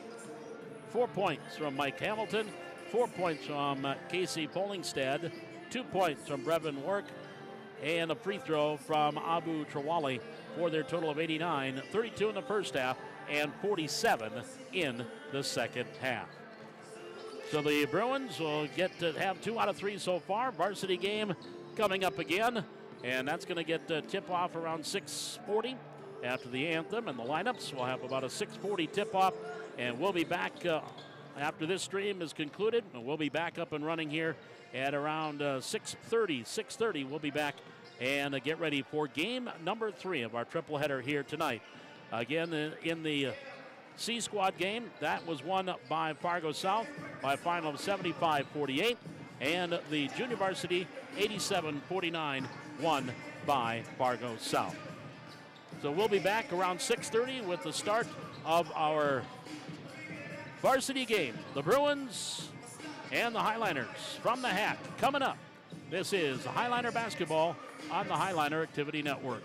4 points from Mike Hamilton. 4 points from Casey Pollingstad. 2 points from Brevin Work. And a free throw from Abu Trawali for their total of 89. 32 in the first half and 47 in the second half. So the Bruins will get to have 2 out of 3 so far. Varsity game coming up again. And that's going to get tip-off around 6:40 after the anthem. And the lineups will have about a 6:40 tip-off. And we'll be back after this stream is concluded. And we'll be back up and running here at around 6:30. 6:30 we'll be back and get ready for game number 3 of our triple header here tonight. Again, in the C Squad game, that was won by Fargo South by a final of 75-48. And the junior varsity, 87-49, won by Fargo South. So we'll be back around 6:30 with the start of our varsity game. The Bruins and the Highliners from the Hack coming up. This is Highliner Basketball on the Highliner Activity Network.